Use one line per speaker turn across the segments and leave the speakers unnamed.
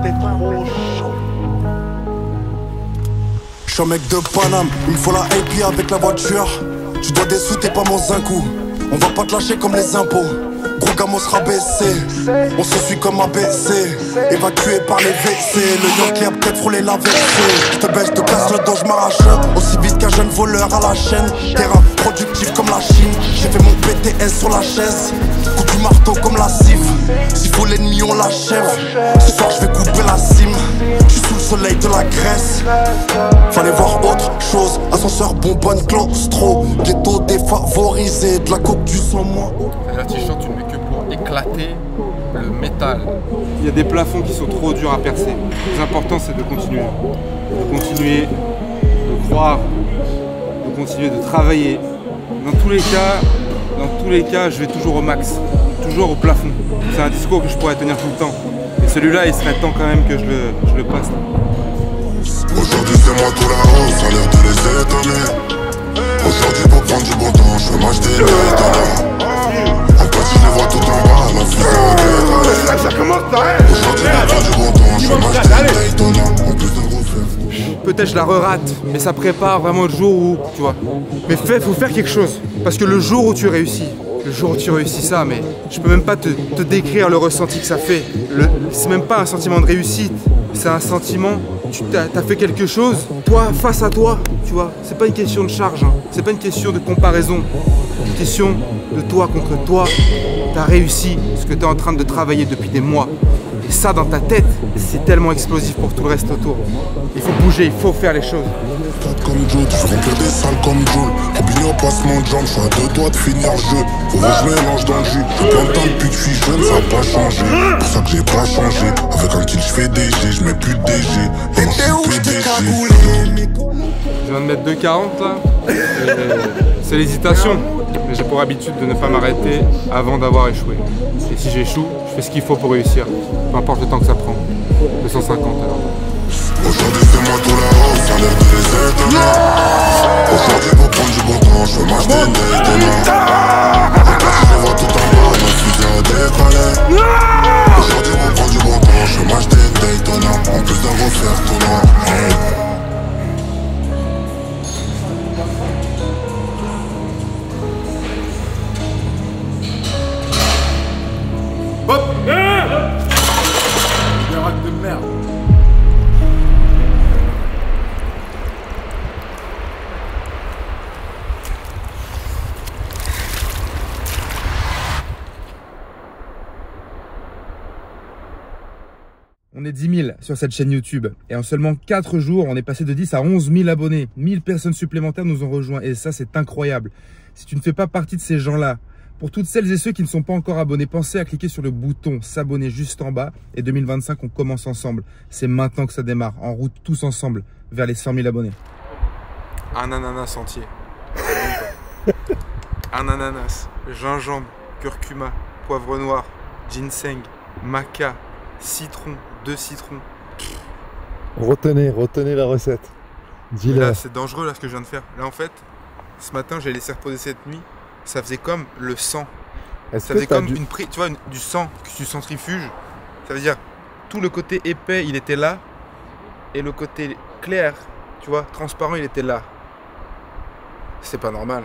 t'es trop chaud.
J'suis un mec de Paname, il me faut la AP avec la voiture. Tu dois des sous, t'es pas mon zinkou. On va pas te lâcher comme les impôts. Gros gamos rabaissé, on se suit comme ABC. Évacué par les WC, le Yankee a peut-être frôlé la WC. J'te baisse, te casse le dos, j'm'arrache aussi vite qu'un jeune voleur à la chaîne. Terrain productif comme la Chine, j'ai fait mon BTS sur la chaise. Coup du marteau comme la cive, s'il faut l'ennemi on l'achève. Ce soir j'vais couper la cime, j'suis sous le soleil de la Grèce. Fallait voir autre chose, ascenseur, bonbonne, claustro. Ghetto défavorisé, de la coke du sang moins haut.
C'est-à-dire t-shirt, tu ne mets que pour éclater le métal. Il y a des plafonds qui sont trop durs à percer. Le plus important, c'est de continuer. De continuer, de croire, de continuer de travailler. Dans tous les cas, je vais toujours au max, toujours au plafond. C'est un discours que je pourrais tenir tout le temps. Et celui-là, il serait temps quand même que je le passe.
Aujourd'hui c'est moi tout là-haut, ça a l'air de les étonner. Aujourd'hui pour prendre du bon temps, je vais m'acheter le Daytona. En petit je les vois tout en bas, la fusée au décalé. Aujourd'hui pour prendre du bon temps, je vais m'acheter le Daytona. En plus de refaire.
Peut-être je la re-rate, mais ça prépare vraiment le jour où, tu vois. Mais faut faire quelque chose. Parce que le jour où tu réussis, ça, mais je peux même pas te décrire le ressenti que ça fait. C'est même pas un sentiment de réussite, c'est un sentiment, tu as fait quelque chose, toi, face à toi, tu vois. C'est pas une question de charge, hein. C'est pas une question de comparaison, c'est une question de toi contre toi. T'as réussi ce que tu es en train de travailler depuis des mois. Et ça, dans ta tête, c'est tellement explosif pour tout le reste autour. Il faut bouger, il faut faire les choses.
Comme Joe, tu veux remplir des salles comme Joe. Robinet au passement de jambes, je suis à 2 doigts de finir le jeu. Faut voir je mélange dans le jus. Je prends le temps depuis que je suis jeune, ça a pas changé. Pour ça que j'ai pas changé. Avec un kill je fais DG, je mets plus de DG. Maintenant je suis PDG.
Je viens de mettre 2,40 là. C'est l'hésitation. Mais j'ai pour habitude de ne pas m'arrêter avant d'avoir échoué. Et si j'échoue, je fais ce qu'il faut pour réussir. Peu importe le temps que ça prend. 250 alors.
Aujourd'hui c'est moi tout là-haut, ça a l'air de les étonner. Aujourd'hui pour prendre du bon temps, je vais m'acheter une Daytona. En petit je les vois tout en bas, la fusée au décalé. Aujourd'hui pour prendre du bon temps, je vais m'acheter une Daytona. En plus de refaire tout noir.
De merde.
On est 10 000 sur cette chaîne YouTube et en seulement 4 jours, on est passé de 10 à 11 000 abonnés. 1000 personnes supplémentaires nous ont rejoints et ça, c'est incroyable. Si tu ne fais pas partie de ces gens-là, pour toutes celles et ceux qui ne sont pas encore abonnés, pensez à cliquer sur le bouton s'abonner juste en bas et 2025, on commence ensemble. C'est maintenant que ça démarre, en route tous ensemble vers les 100 000 abonnés. Un ananas entier. Un ananas, gingembre, curcuma, poivre noir, ginseng, maca, citron, 2 citrons.
Retenez la recette. Dis-le.
Là, c'est dangereux là ce que je viens de faire. Là en fait, ce matin, j'ai laissé reposer cette nuit. Ça faisait comme le sang. Ça faisait comme tu vois, du sang que tu centrifuges. Ça veut dire tout le côté épais, il était là. Et le côté clair, tu vois, transparent, il était là. C'est pas normal.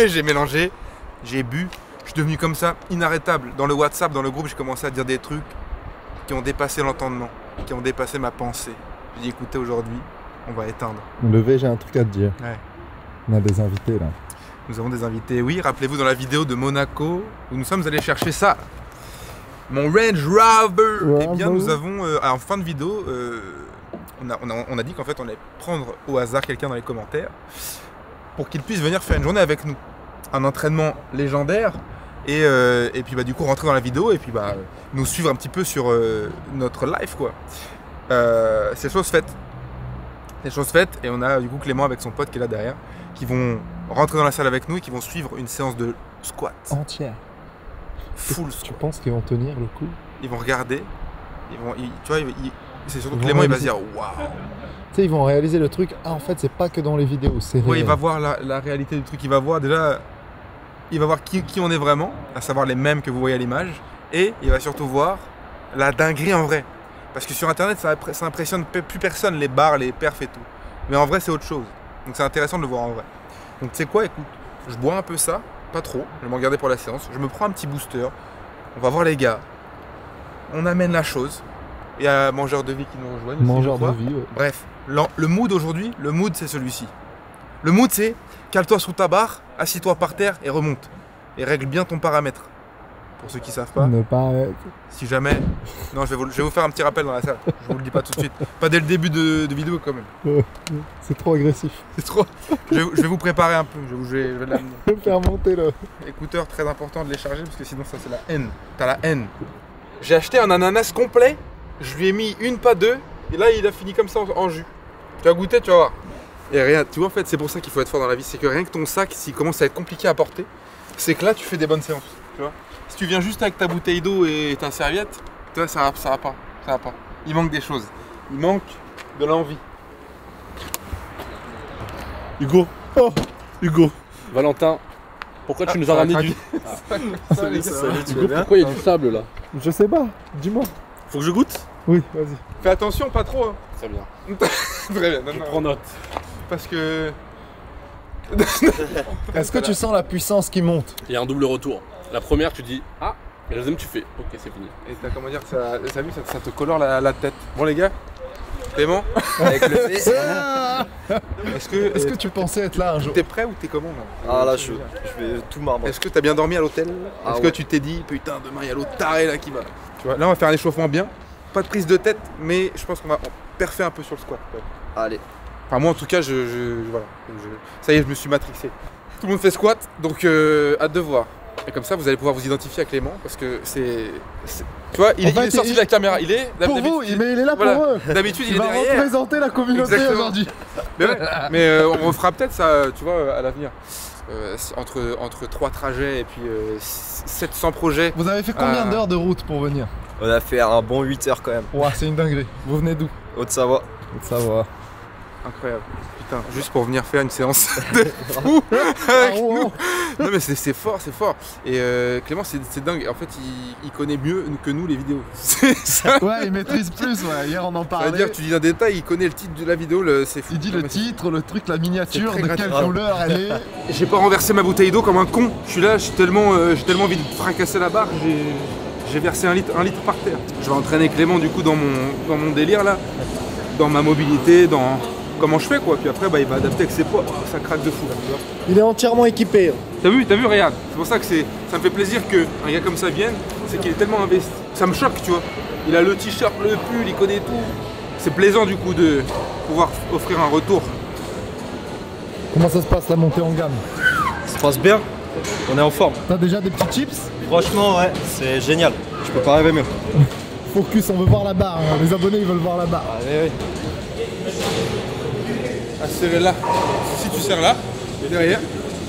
J'ai mélangé, j'ai bu. Je suis devenu comme ça, inarrêtable. Dans le WhatsApp, dans le groupe, j'ai commencé à dire des trucs qui ont dépassé l'entendement, qui ont dépassé ma pensée. J'ai dit, écoutez, aujourd'hui, on va éteindre.
Levé, j'ai un truc à te dire.
Ouais.
On a des invités là.
Nous avons des invités, oui, rappelez-vous dans la vidéo de Monaco, où nous sommes allés chercher ça. Mon Range Rover. Eh bien, nous avons, en fin de vidéo, on a dit qu'en fait, on allait prendre au hasard quelqu'un dans les commentaires pour qu'il puisse venir faire une journée avec nous. Un entraînement légendaire. Et puis, bah, du coup, rentrer dans la vidéo et puis, bah, nous suivre un petit peu sur notre live, quoi. C'est chose faite. C'est chose faite. Et on a, du coup, Clément avec son pote qui est là derrière, qui vont rentrer dans la salle avec nous et qui vont suivre une séance de squat.
Entière.
Full
Tu
squat.
penses qu'ils vont tenir le coup?
Ils vont regarder. Tu vois, c'est surtout Clément, il va se dire waouh.
Tu sais, ils vont réaliser le truc. Ah, en fait, c'est pas que dans les vidéos. C'est
Ouais, il va voir la réalité du truc. Il va voir déjà. Il va voir qui on est vraiment, à savoir les mêmes que vous voyez à l'image. Et il va surtout voir la dinguerie en vrai. Parce que sur internet, ça impressionne plus personne, les bars, les perfs et tout. Mais en vrai, c'est autre chose. Donc c'est intéressant de le voir en vrai. Donc tu sais quoi, écoute, je bois un peu ça, pas trop, je vais m'en garder pour la séance. Je me prends un petit booster, on va voir les gars. On amène la chose. Il y a Mangeur de Vie qui nous rejoignent.
Mangeur de Vie, ouais.
Bref, le mood aujourd'hui, le mood c'est celui-ci. Le mood c'est, cale-toi sous ta barre, assis-toi par terre et remonte. Et règle bien ton paramètre. Pour ceux qui savent pas.
Ne pas...
Si jamais... Non, je vais vous faire un petit rappel dans la salle. Je vous le dis pas tout de suite. Pas dès le début de vidéo quand même.
C'est trop agressif.
C'est trop... Je vais vous préparer un peu. Je vais l'amener.
Faire monter le...
Écouteurs, très important de les charger parce que sinon ça c'est la haine. T'as la haine. J'ai acheté un ananas complet. Je lui ai mis une, pas deux. Et là il a fini comme ça en jus. Tu vas goûter, tu vas voir. Et rien, tu vois en fait c'est pour ça qu'il faut être fort dans la vie. C'est que rien que ton sac, s'il commence à être compliqué à porter, c'est que là tu fais des bonnes séances. Tu vois. Si tu viens juste avec ta bouteille d'eau et ta serviette, tu vois, ça va pas. Il manque des choses. Il manque de l'envie.
Hugo. Oh, Hugo. Valentin, pourquoi tu nous as ramené du...
Salut,
Hugo, pourquoi il y a du sable là?
Je sais pas, dis-moi.
Faut que je goûte?
Oui, vas-y.
Fais attention, pas trop. Hein.
Très bien.
Très bien.
Je prends note.
Parce que...
Est-ce que tu sens la puissance qui monte?
Il y a un double retour. La première, tu dis ah, et la deuxième, tu fais ok, c'est fini.
Et t'as comment dire, ça te colore la tête. Bon les gars, Clément,
Avec le V.
est-ce
que tu pensais être là un jour?
t'es prêt ou t'es comment là?
Ah là, je vais tout marbre.
Est-ce que t'as bien dormi à l'hôtel?
Ah
Est-ce que
ouais.
tu t'es dit putain demain il y a l'autre taré là qui va? Tu vois, là on va faire un échauffement bien, pas de prise de tête, mais je pense qu'on va perfer un peu sur le squat. Ouais.
Allez.
Enfin moi en tout cas voilà, ça y est je me suis matrixé. Tout le monde fait squat, donc hâte de voir. Et comme ça vous allez pouvoir vous identifier à Clément parce que c'est... Tu vois, il est sorti de la caméra, il est...
Pour vous, mais il est là pour
voilà.
eux.
D'habitude il
Il
est
va
derrière.
représenter la communauté
Exactement.
aujourd'hui.
Mais, ouais, mais on fera peut-être ça, tu vois, à l'avenir. Entre 3 trajets et puis 700 projets.
Vous avez fait combien d'heures de route pour venir?
On a fait un bon 8 heures quand même.
Ouah, c'est une dinguerie. Vous venez d'où?
Haute-Savoie.
Ça va.
Incroyable. Putain, juste pour venir faire une séance de fou avec nous. Non mais c'est fort, c'est fort. Et Clément c'est dingue. En fait il connaît mieux que nous les vidéos. C'est ça.
Ouais, il maîtrise plus, ouais. Hier on en
Ça
parlait.
veut dire que tu dis un détail, il connaît le titre de la vidéo, c'est fou.
Il dit
Non,
le
mais
titre, le truc, la miniature,
c'est
de
très
quelle
grave.
couleur elle est.
J'ai pas renversé ma bouteille d'eau comme un con. Je suis là, j'ai tellement envie de fracasser la barre, j'ai versé un litre par terre. Je vais entraîner Clément du coup dans mon délire là, dans ma mobilité, dans comment je fais quoi. Puis après bah, il va adapter avec ses poids. Ça craque de fou là, tu vois.
Il est entièrement équipé.
T'as vu, regarde. C'est pour ça que ça me fait plaisir qu'un gars comme ça vienne, c'est qu'il est tellement investi. Ça me choque, tu vois. Il a le t-shirt, le pull, il connaît tout. C'est plaisant du coup de pouvoir offrir un retour.
Comment ça se passe la montée en gamme?
Ça se passe bien, on est en forme.
T'as déjà des petits chips?
Franchement, ouais, c'est génial. Je peux pas rêver mieux.
Focus, on veut voir la barre. Hein. Les abonnés ils veulent voir la barre.
Allez, oui.
À serrer là. Si tu serres là, et derrière,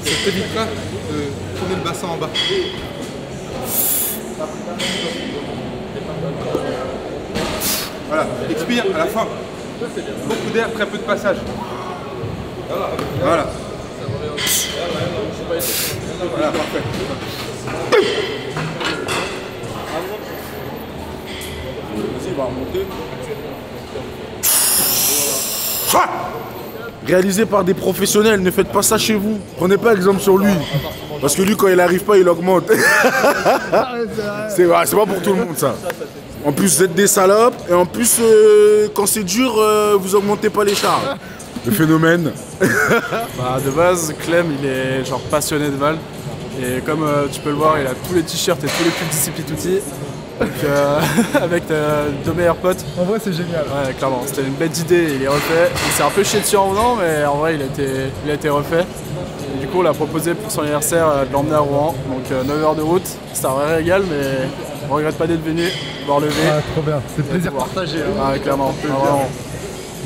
ça t'évitera de tourner le bassin en bas. Voilà, expire à la fin. Beaucoup d'air, très peu de passage. Voilà. Voilà, parfait. Vas-y, on va remonter.
Réalisé par des professionnels, ne faites pas ça chez vous. Prenez pas exemple sur lui. Parce que lui, quand il arrive pas, il augmente. C'est pas pour tout le monde ça. En plus, vous êtes des salopes. Et en plus, quand c'est dur, vous augmentez pas les charges. Le phénomène.
Bah, de base, Clem, il est genre passionné de Val. Et comme tu peux le voir, il a tous les t-shirts et tous les pulls d'ici Pitouti. Donc, avec deux meilleurs potes.
En vrai, c'est génial.
Ouais, clairement, c'était une bête idée, il est refait. Il s'est un peu chié dessus en venant, mais en vrai, il a été refait. Et du coup, on l'a proposé pour son anniversaire de l'emmener à Rouen. Donc, 9 heures de route. C'était un vrai régal, mais on regrette pas d'être venu, voir le V.
Ah, trop bien. C'est plaisir partagé. Hein.
Ouais, clairement. Vraiment.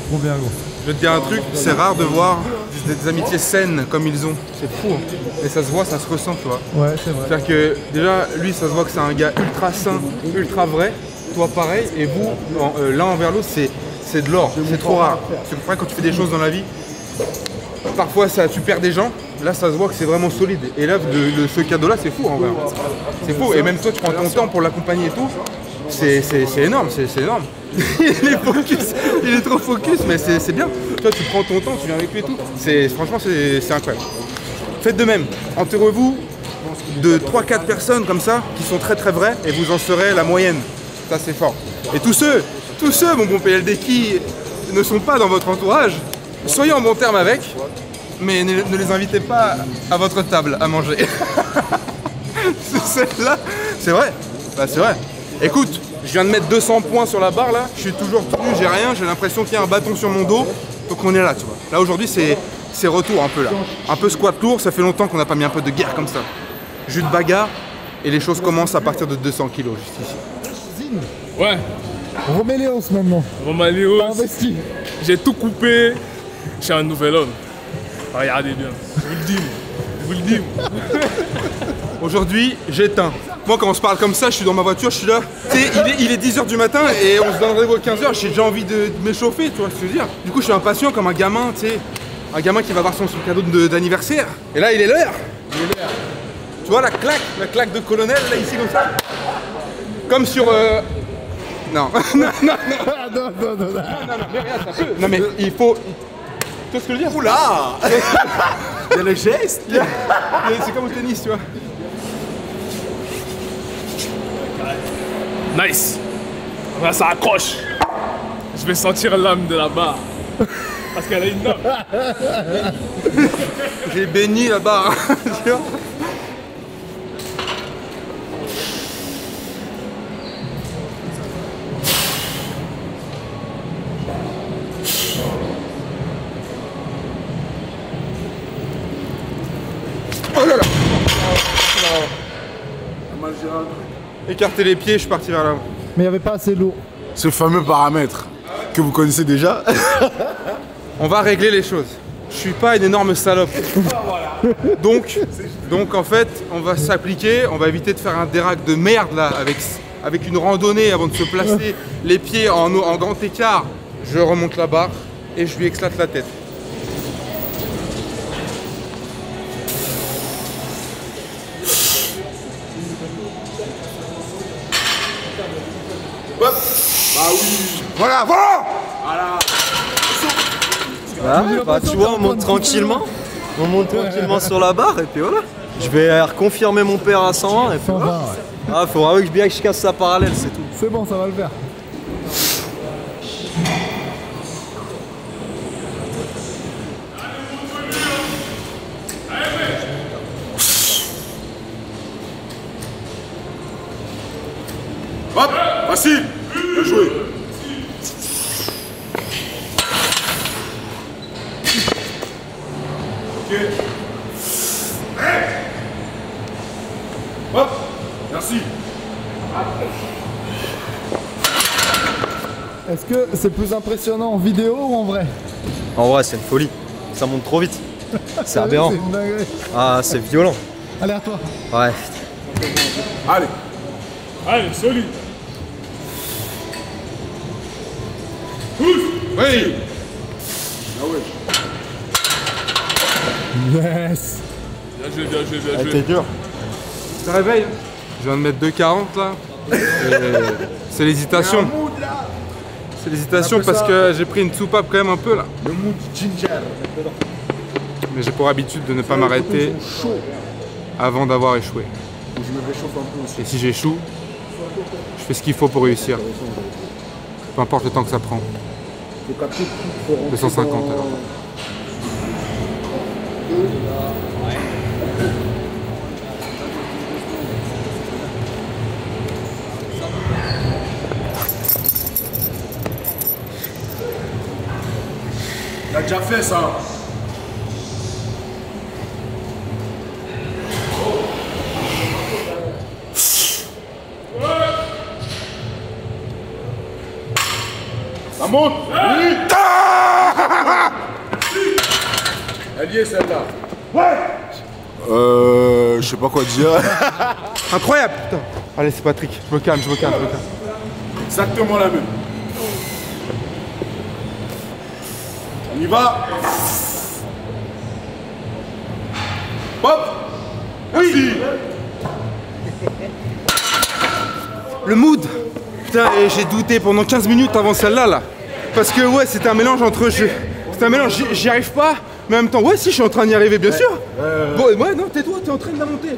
Trop bien, gros.
Je vais te dire un truc, c'est rare de voir des amitiés saines comme ils ont. C'est fou. Hein. Et ça se voit, ça se ressent, tu vois.
Ouais, c'est vrai.
C'est-à-dire que déjà, lui, ça se voit que c'est un gars ultra sain, ultra vrai. Toi, pareil. Et vous, l'un envers l'autre, c'est de l'or. C'est trop rare. C'est pour ça que quand tu fais des choses dans la vie, parfois tu perds des gens. Là, ça se voit que c'est vraiment solide. Et là, ce cadeau-là, c'est fou en vrai. C'est fou. Et même toi, tu prends ton temps pour l'accompagner et tout. C'est énorme, c'est énorme. Il est focus, il est trop focus, mais c'est bien. Toi, tu prends ton temps, tu viens avec lui et tout. Franchement, c'est incroyable. Faites de même. Entourez-vous de 3-4 personnes comme ça, qui sont très vraies, et vous en serez la moyenne. Ça, c'est fort. Et tous ceux, mon bon PLD, qui ne sont pas dans votre entourage, soyez en bon terme avec, mais ne les invitez pas à votre table à manger. Celle-là, c'est vrai. Bah, c'est vrai. Écoute, je viens de mettre 200 points sur la barre là, je suis toujours tenu, j'ai rien, j'ai l'impression qu'il y a un bâton sur mon dos, donc on est là, tu vois. Là aujourd'hui c'est retour un peu là. Un peu squat lourd, ça fait longtemps qu'on n'a pas mis un peu de guerre comme ça. Jus de bagarre, et les choses commencent à partir de 200 kg juste ici.
Ouais.
Roméléos maintenant.
Roméléos.
T'as investi.
J'ai tout coupé. Je suis un nouvel homme. Regardez bien. Je vous le dis.
Aujourd'hui, j'éteins. Moi, quand on se parle comme ça, je suis dans ma voiture, je suis là. Tu sais, il est 10h du matin et on se donne rendez-vous à 15h. J'ai déjà envie de m'échauffer, tu vois ce que je veux dire. Du coup, je suis impatient comme un gamin, tu sais. Un gamin qui va avoir son cadeau d'anniversaire. Et là, il est l'heure. Tu vois la claque de colonel, là, ici, comme ça. Comme sur... Non. non, mais regarde, ça peut. Non, mais il faut... Tu vois ce que je veux dire?
Oula. Il y a le geste.
C'est comme au tennis, tu vois.
Nice. Là, ça accroche. Je vais sentir l'âme de la barre. Parce qu'elle a une âme.
J'ai béni la barre. Tu vois. Oh là là. Écartez les pieds, je suis parti vers là.
Mais il n'y avait pas assez d'eau.
Ce fameux paramètre que vous connaissez déjà.
On va régler les choses. Je suis pas une énorme salope. Donc en fait, on va s'appliquer, on va éviter de faire un dérac de merde là avec une randonnée avant de se placer les pieds en grand écart. Je remonte la barre et je lui éclate la tête.
Ah oui.
Voilà.
Bah tu vois, on monte tranquillement. On monte tranquillement sur la barre et puis voilà. Je vais reconfirmer mon père à 120 et puis
120,
voilà.
ouais.
Ah, faudra bien que je casse sa parallèle, c'est tout.
C'est bon, ça va le faire.
Hop, facile. Bien joué. Ok. Hop, merci.
Est-ce que c'est plus impressionnant en vidéo ou en vrai?
En vrai, c'est une folie. Ça monte trop vite. C'est aberrant.
C'est une dinguerie.
Ah, c'est violent.
Allez, à toi.
Ouais.
Allez, solide.
Oui.
Ah ouais.
Yes.
Bien joué. T'es dur.
Ça réveille. Je viens de mettre 2,40 là. C'est l'hésitation. C'est l'hésitation parce que j'ai pris une soupape quand même un peu là.
Le mood ginger.
Mais j'ai pour habitude de ne pas m'arrêter avant d'avoir échoué.
Je me réchauffe un peu aussi.
Et si j'échoue, je fais ce qu'il faut pour réussir. Peu importe le temps que ça prend. 250 alors.
Il a déjà fait ça. Ça monte. Oui. Elle y est celle-là. Ouais. Je sais pas quoi dire.
Incroyable, putain. Allez, c'est Patrick. Je me calme.
Exactement la même. On y va. Hop. Oui.
Le mood. Putain, et j'ai douté pendant 15 minutes avant celle-là, là. Parce que, ouais, c'était un mélange entre... C'était un mélange, j'y arrive pas, mais en même temps, ouais, si, je suis en train d'y arriver, bien sûr. Bon, ouais, non, tais-toi, t'es en train de la monter.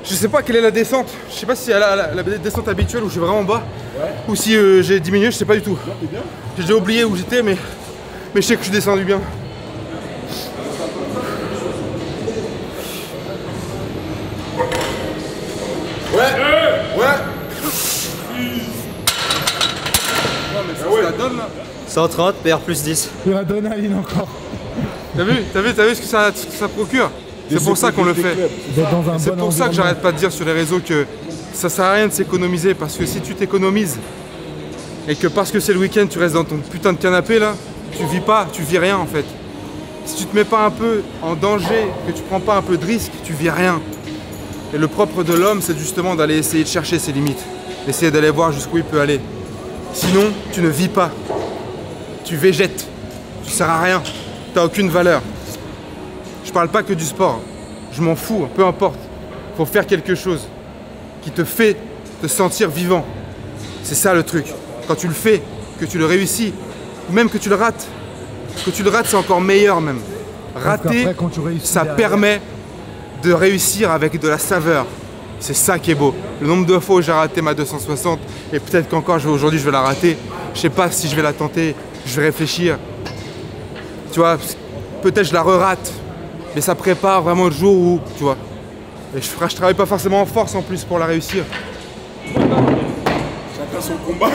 Je sais pas quelle est la descente. Je sais pas si c'est la descente habituelle où je suis vraiment en bas. Ou si j'ai diminué, je sais pas du tout. J'ai déjà oublié où j'étais, mais je sais que je suis descendu bien. Ouais.
130, PR plus 10.
L'adrénaline encore.
T'as vu ce que ça procure? C'est pour ça qu'on le fait. C'est pour ça que j'arrête pas de dire sur les réseaux que ça sert à rien de s'économiser, parce que si tu t'économises et que parce que c'est le week-end tu restes dans ton putain de canapé là, tu vis rien en fait. Si tu te mets pas un peu en danger, que tu prends pas un peu de risque, tu vis rien. Et le propre de l'homme, c'est justement d'aller essayer de chercher ses limites, essayer d'aller voir jusqu'où il peut aller. Sinon, tu ne vis pas. Tu végètes. Tu sers à rien. T'as aucune valeur. Je parle pas que du sport. Je m'en fous, peu importe. Faut faire quelque chose qui te fait te sentir vivant. C'est ça le truc. Quand tu le fais, que tu le réussis, ou même que tu le rates. Que tu le rates, c'est encore meilleur même. Rater, ça permet de réussir avec de la saveur. C'est ça qui est beau. Le nombre de fois où j'ai raté ma 260, et peut-être qu'encore aujourd'hui je vais la rater. Je sais pas si je vais la tenter, je vais réfléchir. Tu vois, peut-être je la re-rate, mais ça prépare vraiment le jour où, tu vois. Et je travaille pas forcément en force en plus pour la réussir.
Chacun son combat.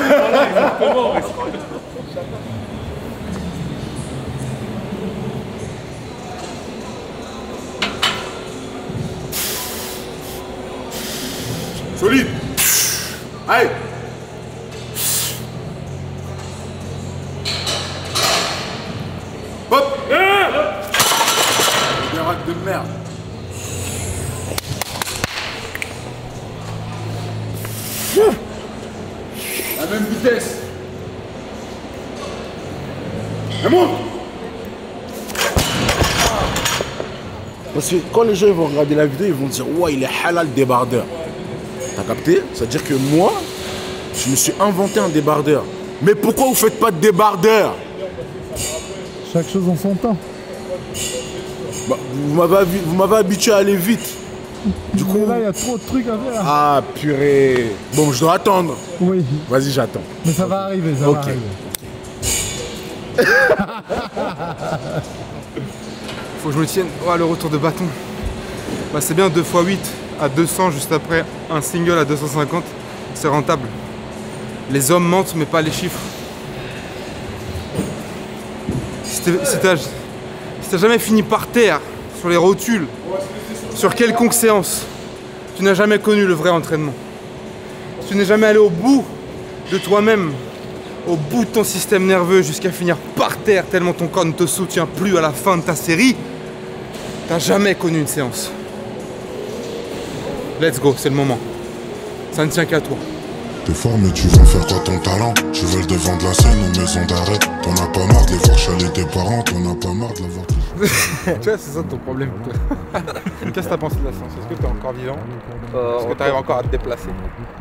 Solide. Allez. Hop. Des racks de merde. La même vitesse. Et monte. Parce que quand les gens vont regarder la vidéo, ils vont dire ouais, il est halal débardeur. T'as capté? C'est-à-dire que moi, je me suis inventé un débardeur. Mais pourquoi vous faites pas de débardeur?
Chaque chose en son temps.
Bah, vous m'avez habitué à aller vite. Du coup,
là, il y a trop de trucs à faire.
Ah, purée. Bon, je dois attendre.
Oui.
Vas-y, j'attends.
Mais ça va arriver, ça va arriver.
Faut que je me tienne. Oh, le retour de bâton. Bah, c'est bien 2 x 8 à 200 juste après un single à 250. C'est rentable. Les hommes mentent, mais pas les chiffres. Si t'as jamais fini par terre, sur les rotules, sur quelconque séance, tu n'as jamais connu le vrai entraînement. Si tu n'es jamais allé au bout de toi-même, au bout de ton système nerveux, jusqu'à finir par terre tellement ton corps ne te soutient plus à la fin de ta série, t'as jamais connu une séance. Let's go, c'est le moment. Ça ne tient qu'à toi.
T'es fort mais tu vas faire quoi ton talent? Tu veux le devant de la scène ou maison d'arrêt? T'en as pas marre de les voir chialer tes parents? T'en as pas marre de la voir
Tu vois, c'est ça ton problème. Qu'est-ce que t'as pensé de la séance? Est-ce que t'es encore vivant? Est-ce que t'arrives encore à te déplacer?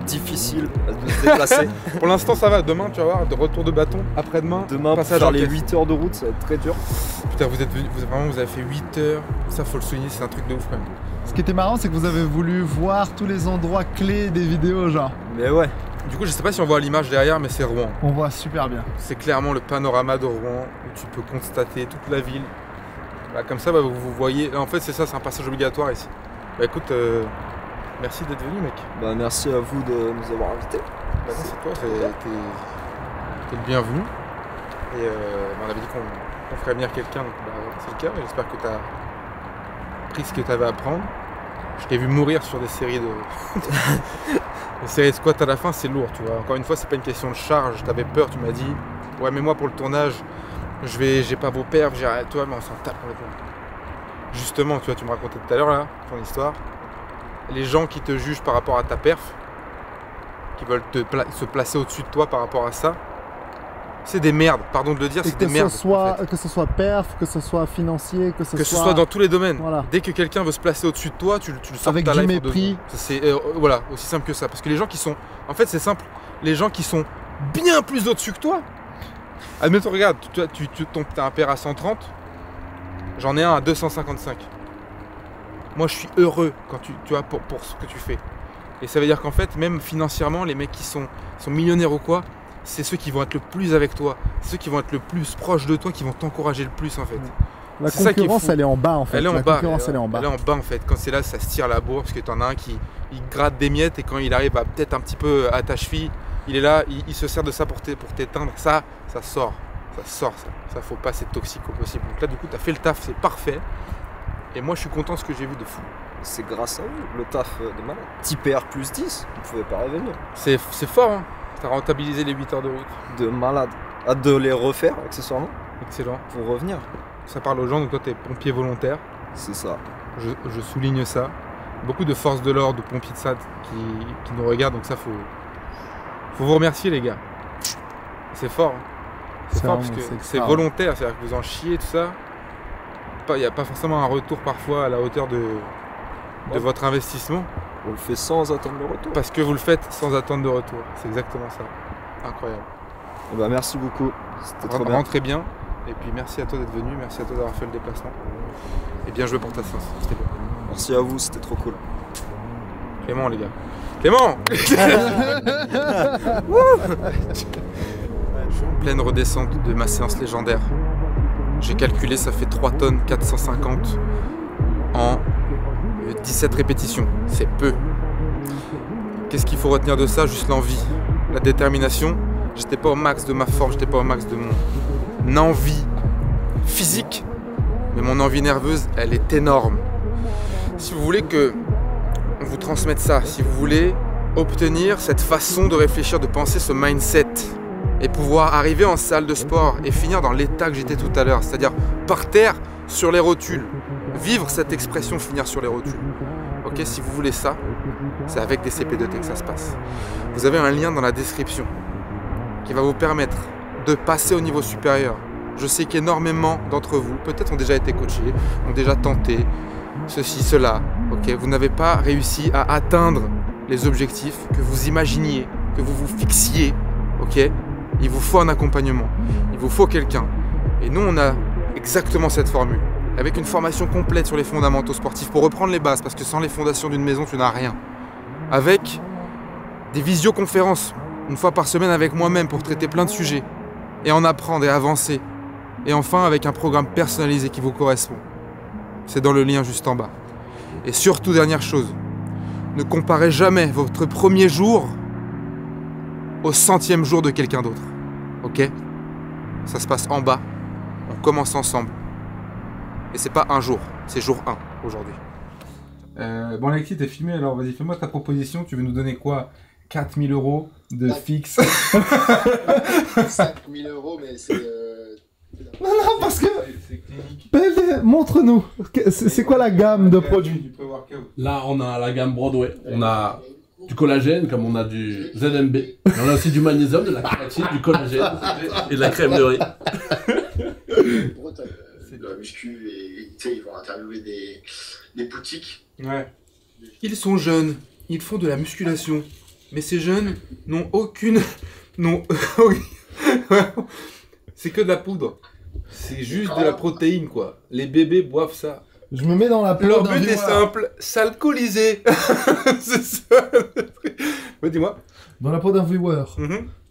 Difficile de se déplacer.
Pour l'instant ça va, demain tu vas voir, de retour de bâton, après-demain,
demain
passage
faire les 8 heures de route, ça va être très dur.
Putain, vous avez fait 8 heures, ça faut le souligner, c'est un truc de ouf quand même.
Ce qui était marrant, c'est que vous avez voulu voir tous les endroits clés des vidéos, genre.
Mais ouais.
Du coup, je sais pas si on voit l'image derrière, mais c'est Rouen.
On voit super bien.
C'est clairement le panorama de Rouen où tu peux constater toute la ville. Bah, comme ça, bah, vous voyez. En fait, c'est ça, c'est un passage obligatoire ici. Bah écoute, merci d'être venu, mec.
Bah merci à vous de nous avoir invités.
Bah, c'est toi, t'es le bienvenu. Et on avait dit qu'on ferait venir quelqu'un, donc bah, c'est le cas. J'espère que t'as pris ce que t'avais à prendre. Je t'ai vu mourir sur des séries de. Les séries de squat à la fin, c'est lourd, tu vois. Encore une fois, c'est pas une question de charge. T'avais peur, tu m'as dit, ouais, mais moi pour le tournage, j'ai pas vos perfs, toi, mais on s'en tape complètement. Justement, tu vois, tu me racontais tout à l'heure là, ton histoire. Les gens qui te jugent par rapport à ta perf, qui veulent se placer au-dessus de toi par rapport à ça, c'est des merdes, pardon de le dire, c'est des merdes.
Que ce soit perf, que ce soit financier, que ce soit
dans tous les domaines.
Voilà.
Dès que quelqu'un veut se placer au-dessus de toi, tu le sors
avec
de ta
du
life.
mépris.
C'est voilà, aussi simple que ça. Parce que les gens qui sont. En fait, c'est simple. les gens qui sont bien plus au-dessus que toi. Admettons, regarde, t'as un père à 130, j'en ai un à 255. Moi, je suis heureux quand tu vois, pour ce que tu fais. Et ça veut dire qu'en fait, même financièrement, les mecs qui sont millionnaires ou quoi, c'est ceux qui vont être le plus avec toi, ceux qui vont être le plus proches de toi, qui vont t'encourager le plus en fait.
La concurrence, elle est en bas en fait.
Elle est en
la
bas.
concurrence, elle est en bas.
Elle est en bas en fait. Quand c'est là, ça se tire la bourre parce que t'en as un qui gratte des miettes et quand il arrive à peut-être un petit peu à ta cheville, il est là, il se sert de ça pour t'éteindre. Ça sort. Ça faut pas, c'est toxique au possible. Donc là, du coup, t'as fait le taf, c'est parfait. Et moi, je suis content de ce que j'ai vu de fou.
C'est grâce à vous, le taf de malade. Petit PR plus 10, vous pouvez pas rêver mieux.
C'est fort, hein. T'as rentabilisé les 8 heures de route.
De malade. Hâte de les refaire, accessoirement.
Excellent.
Pour revenir.
Ça parle aux gens, donc toi, t'es pompier volontaire.
C'est ça.
Je souligne ça. Beaucoup de forces de l'ordre, de pompiers de SAD qui nous regardent, donc ça, faut vous remercier, les gars. C'est fort, hein. C'est fort parce que c'est volontaire, c'est-à-dire que vous en chiez, tout ça. Il n'y a pas forcément un retour parfois à la hauteur de votre investissement.
On le fait sans attendre le retour.
Parce que vous le faites sans attendre de retour. C'est exactement ça. Incroyable.
Et bah merci beaucoup. C'était trop bien.
Rentrez bien. Et puis merci à toi d'être venu. Merci à toi d'avoir fait le déplacement. Et bien joué pour ta séance. C'était bon.
Merci à vous, c'était trop cool.
Clément, les gars. Clément. Je suis en pleine redescente de ma séance légendaire. J'ai calculé, ça fait 3 tonnes 450 en 17 répétitions. C'est peu. Qu'est-ce qu'il faut retenir de ça? Juste l'envie, la détermination. J'étais pas au max de ma forme, j'étais pas au max de mon envie physique, mais mon envie nerveuse, elle est énorme. Si vous voulez que on vous transmette ça, si vous voulez obtenir cette façon de réfléchir, de penser, ce mindset, et pouvoir arriver en salle de sport et finir dans l'état que j'étais tout à l'heure, c'est-à-dire par terre sur les rotules, vivre cette expression finir sur les rotules. Ok, si vous voulez ça, c'est avec des CP2T que ça se passe. Vous avez un lien dans la description qui va vous permettre de passer au niveau supérieur. Je sais qu'énormément d'entre vous, peut-être ont déjà été coachés, ont déjà tenté ceci, cela. Ok, vous n'avez pas réussi à atteindre les objectifs que vous imaginiez, que vous vous fixiez. Ok, il vous faut un accompagnement, il vous faut quelqu'un. Et nous, on a exactement cette formule, avec une formation complète sur les fondamentaux sportifs pour reprendre les bases, parce que sans les fondations d'une maison, tu n'as rien. Avec des visioconférences, une fois par semaine avec moi-même pour traiter plein de sujets, et en apprendre et avancer. Et enfin, avec un programme personnalisé qui vous correspond. C'est dans le lien juste en bas. Et surtout, dernière chose, ne comparez jamais votre premier jour au 100e jour de quelqu'un d'autre. Ok? Ça se passe en bas. On commence ensemble. Et c'est pas un jour, c'est jour 1 aujourd'hui. Bon Alexis, t'es filmé, alors vas-y, fais-moi ta proposition. Tu veux nous donner quoi? 4 000 € de fixe.
5 000 €, mais c'est...
Non, parce que... PLD, montre-nous. C'est quoi la gamme de produits?
Là, on a la gamme Broadway. On a du collagène, comme on a du ZMB. Et on a aussi du magnésium, de la kératine, du collagène et de la crème de riz.
C'est de la muscu et tu sais, ils vont interviewer des boutiques.
Ouais. Ils sont jeunes, ils font de la musculation. Mais ces jeunes n'ont aucune... C'est que de la poudre. C'est juste de la protéine, quoi. Les bébés boivent ça.
Je me mets dans la peau.
Leur but est simple, s'alcooliser. C'est ça. Ouais, dis-moi.
Dans la peau d'un viewer.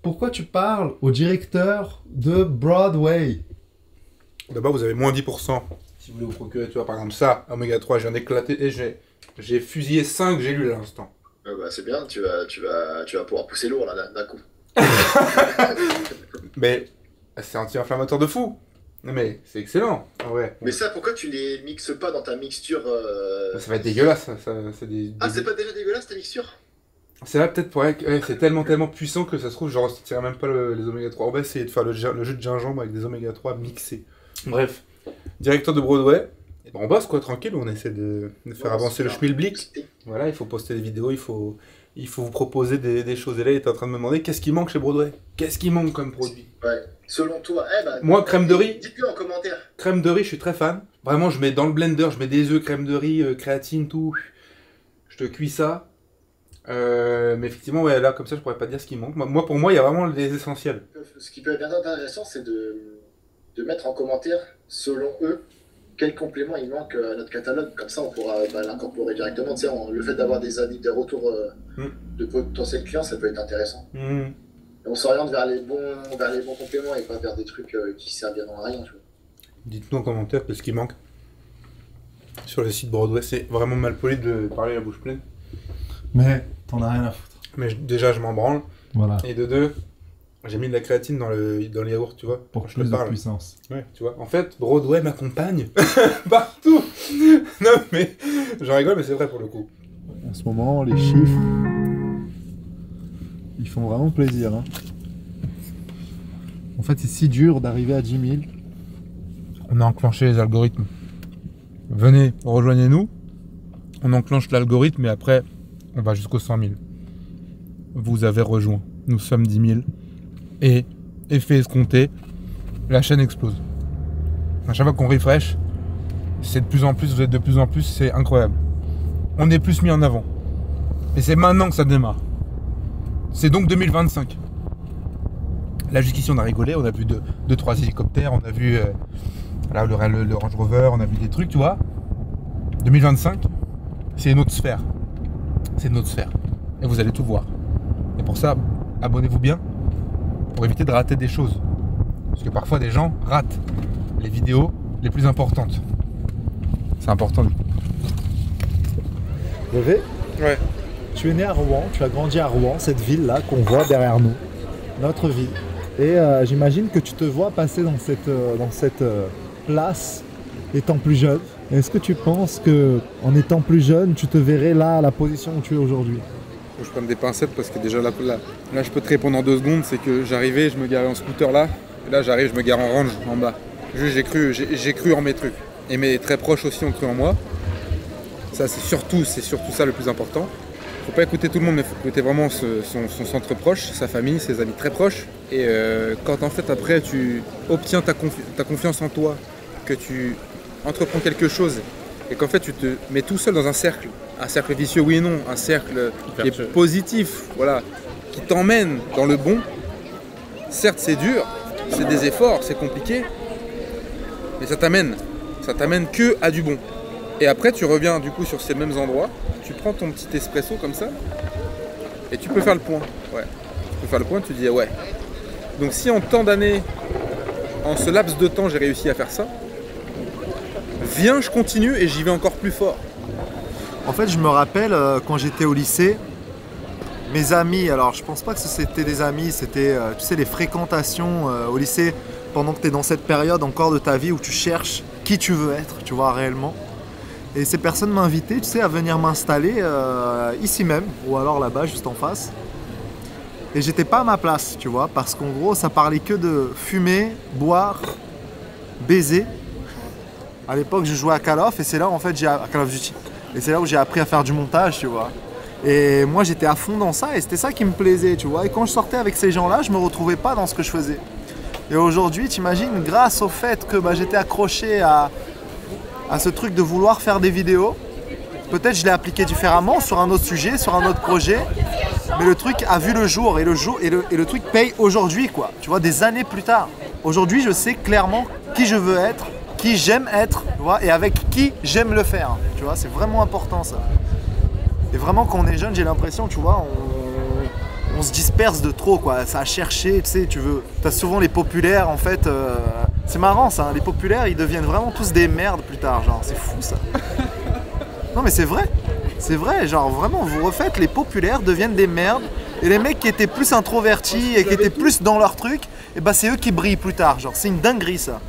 Pourquoi tu parles au directeur de Broadway?
D'abord, vous avez moins 10%. Si vous voulez vous procurer, tu vois, par exemple, ça, Oméga 3, je viens d'éclater et j'ai fusillé 5 gélules à l'instant.
Bah, c'est bien, tu vas pouvoir pousser lourd là d'un coup.
Mais c'est anti-inflammatoire de fou. Mais c'est excellent. Ouais.
Mais ça, pourquoi tu les mixes pas dans ta mixture
Ça va être dégueulasse.
Ah, c'est pas déjà dégueulasse ta mixture?
C'est là peut-être pour c'est tellement puissant que ça se trouve, je ressentirais même pas les oméga 3. On va essayer de faire le jus de gingembre avec des oméga 3 mixés. Bref, directeur de Broadway. Bon, on bosse quoi, tranquille, on essaie de faire avancer le schmilblick. Voilà, il faut poster des vidéos, il faut vous proposer des choses. Et là, il est en train de me demander qu'est-ce qui manque chez Broadway? Qu'est-ce qui manque comme produit?
Ouais, selon toi,
moi, crème de riz.
Dites-le en commentaire.
Crème de riz, je suis très fan. Vraiment, je mets dans le blender, je mets des œufs, crème de riz, créatine, tout. Je te cuis ça. Mais effectivement, ouais, là, comme ça, je pourrais pas dire ce qui manque. Moi, pour moi, il y a vraiment les essentiels.
Ce qui peut être bien intéressant, c'est de mettre en commentaire, selon eux, quel complément il manque à notre catalogue. Comme ça, on pourra l'incorporer directement. Tu sais, le fait d'avoir des retours de potentiels clients, ça peut être intéressant. Et on s'oriente vers les bons compléments et pas vers des trucs qui serviront à rien.
Dites-nous en commentaire ce qui manque sur le site Broadway. C'est vraiment mal poli de parler la bouche pleine.
Mais t'en as rien à foutre.
Mais déjà, je m'en branle.
Voilà.
Et de deux, j'ai mis de la créatine dans le yaourt, tu vois.
Pour plus de puissance.
Ouais, tu vois. En fait, Broadway m'accompagne partout. Non, mais j'en rigole, mais c'est vrai pour le coup.
En ce moment, les chiffres, ils font vraiment plaisir. Hein. En fait, c'est si dur d'arriver à 10 000.
On a enclenché les algorithmes. Venez, rejoignez-nous. On enclenche l'algorithme et après, on va jusqu'aux 100 000. Vous avez rejoint. Nous sommes 10 000. Et, effet escompté, la chaîne explose. À chaque fois qu'on refresh, c'est de plus en plus, vous êtes de plus en plus, c'est incroyable. On est plus mis en avant. Et c'est maintenant que ça démarre. C'est donc 2025. Là, jusqu'ici, on a rigolé, on a vu 2-3 hélicoptères, on a vu là, le Range Rover, on a vu des trucs, tu vois. 2025, c'est une autre sphère. C'est une autre sphère. Et vous allez tout voir. Et pour ça, abonnez-vous bien pour éviter de rater des choses. Parce que parfois, des gens ratent les vidéos les plus importantes. C'est important.
Levé ?
Ouais.
Tu es né à Rouen, tu as grandi à Rouen, cette ville-là qu'on voit derrière nous. Notre ville. Et j'imagine que tu te vois passer dans cette place étant plus jeune. Est-ce que tu penses que en étant plus jeune, tu te verrais là à la position où tu es aujourd'hui?
Faut que je prenne des pincettes parce que déjà là je peux te répondre en 2 secondes. C'est que j'arrivais, je me garais en scooter là. Et là j'arrive, je me gare en range en bas. Juste j'ai cru en mes trucs. Et mes très proches aussi ont cru en moi. Ça c'est surtout ça le plus important. Faut pas écouter tout le monde, mais faut écouter vraiment son centre proche, sa famille, ses amis très proches. Et quand en fait après tu obtiens ta confiance en toi, que tu entreprends quelque chose et qu'en fait tu te mets tout seul dans un cercle vicieux oui et non, un cercle qui est positif, voilà, qui t'emmène dans le bon. Certes c'est dur, c'est des efforts, c'est compliqué, mais ça t'amène que à du bon. Et après tu reviens du coup sur ces mêmes endroits, tu prends ton petit espresso comme ça et tu peux faire le point. Ouais. Tu peux faire le point, tu dis ouais. Donc si en tant d'années, en ce laps de temps j'ai réussi à faire ça, viens je continue et j'y vais encore plus fort.
En fait je me rappelle quand j'étais au lycée, mes amis, alors je pense pas que c'était des amis, c'était tu sais les fréquentations au lycée pendant que tu es dans cette période encore de ta vie où tu cherches qui tu veux être, tu vois réellement. Et ces personnes m'invitaient, tu sais, à venir m'installer ici même, ou alors là-bas, juste en face. Et j'étais pas à ma place, tu vois, parce qu'en gros, ça parlait que de fumer, boire, baiser. À l'époque, je jouais à Call of, et c'est là, en fait, à Call of Duty. Et c'est là où j'ai appris à faire du montage, tu vois. Et moi, j'étais à fond dans ça, et c'était ça qui me plaisait, tu vois. Et quand je sortais avec ces gens-là, je me retrouvais pas dans ce que je faisais. Et aujourd'hui, t'imagines, grâce au fait que j'étais accroché à ce truc de vouloir faire des vidéos. Peut-être je l'ai appliqué différemment sur un autre sujet, sur un autre projet, mais le truc a vu le jour et le truc paye aujourd'hui, quoi. Tu vois, des années plus tard. Aujourd'hui, je sais clairement qui je veux être, qui j'aime être, tu vois, et avec qui j'aime le faire. Tu vois, c'est vraiment important ça. Et vraiment, quand on est jeune, j'ai l'impression, tu vois, on se disperse de trop, quoi. Ça a cherché, tu sais, t'as souvent les populaires, en fait. C'est marrant ça, hein. Les populaires ils deviennent vraiment tous des merdes plus tard, genre c'est fou ça. Non mais c'est vrai, genre vraiment vous refaites, les populaires deviennent des merdes et les mecs qui étaient plus introvertis et qui étaient plus dans leur truc, et bah c'est eux qui brillent plus tard, genre c'est une dinguerie ça.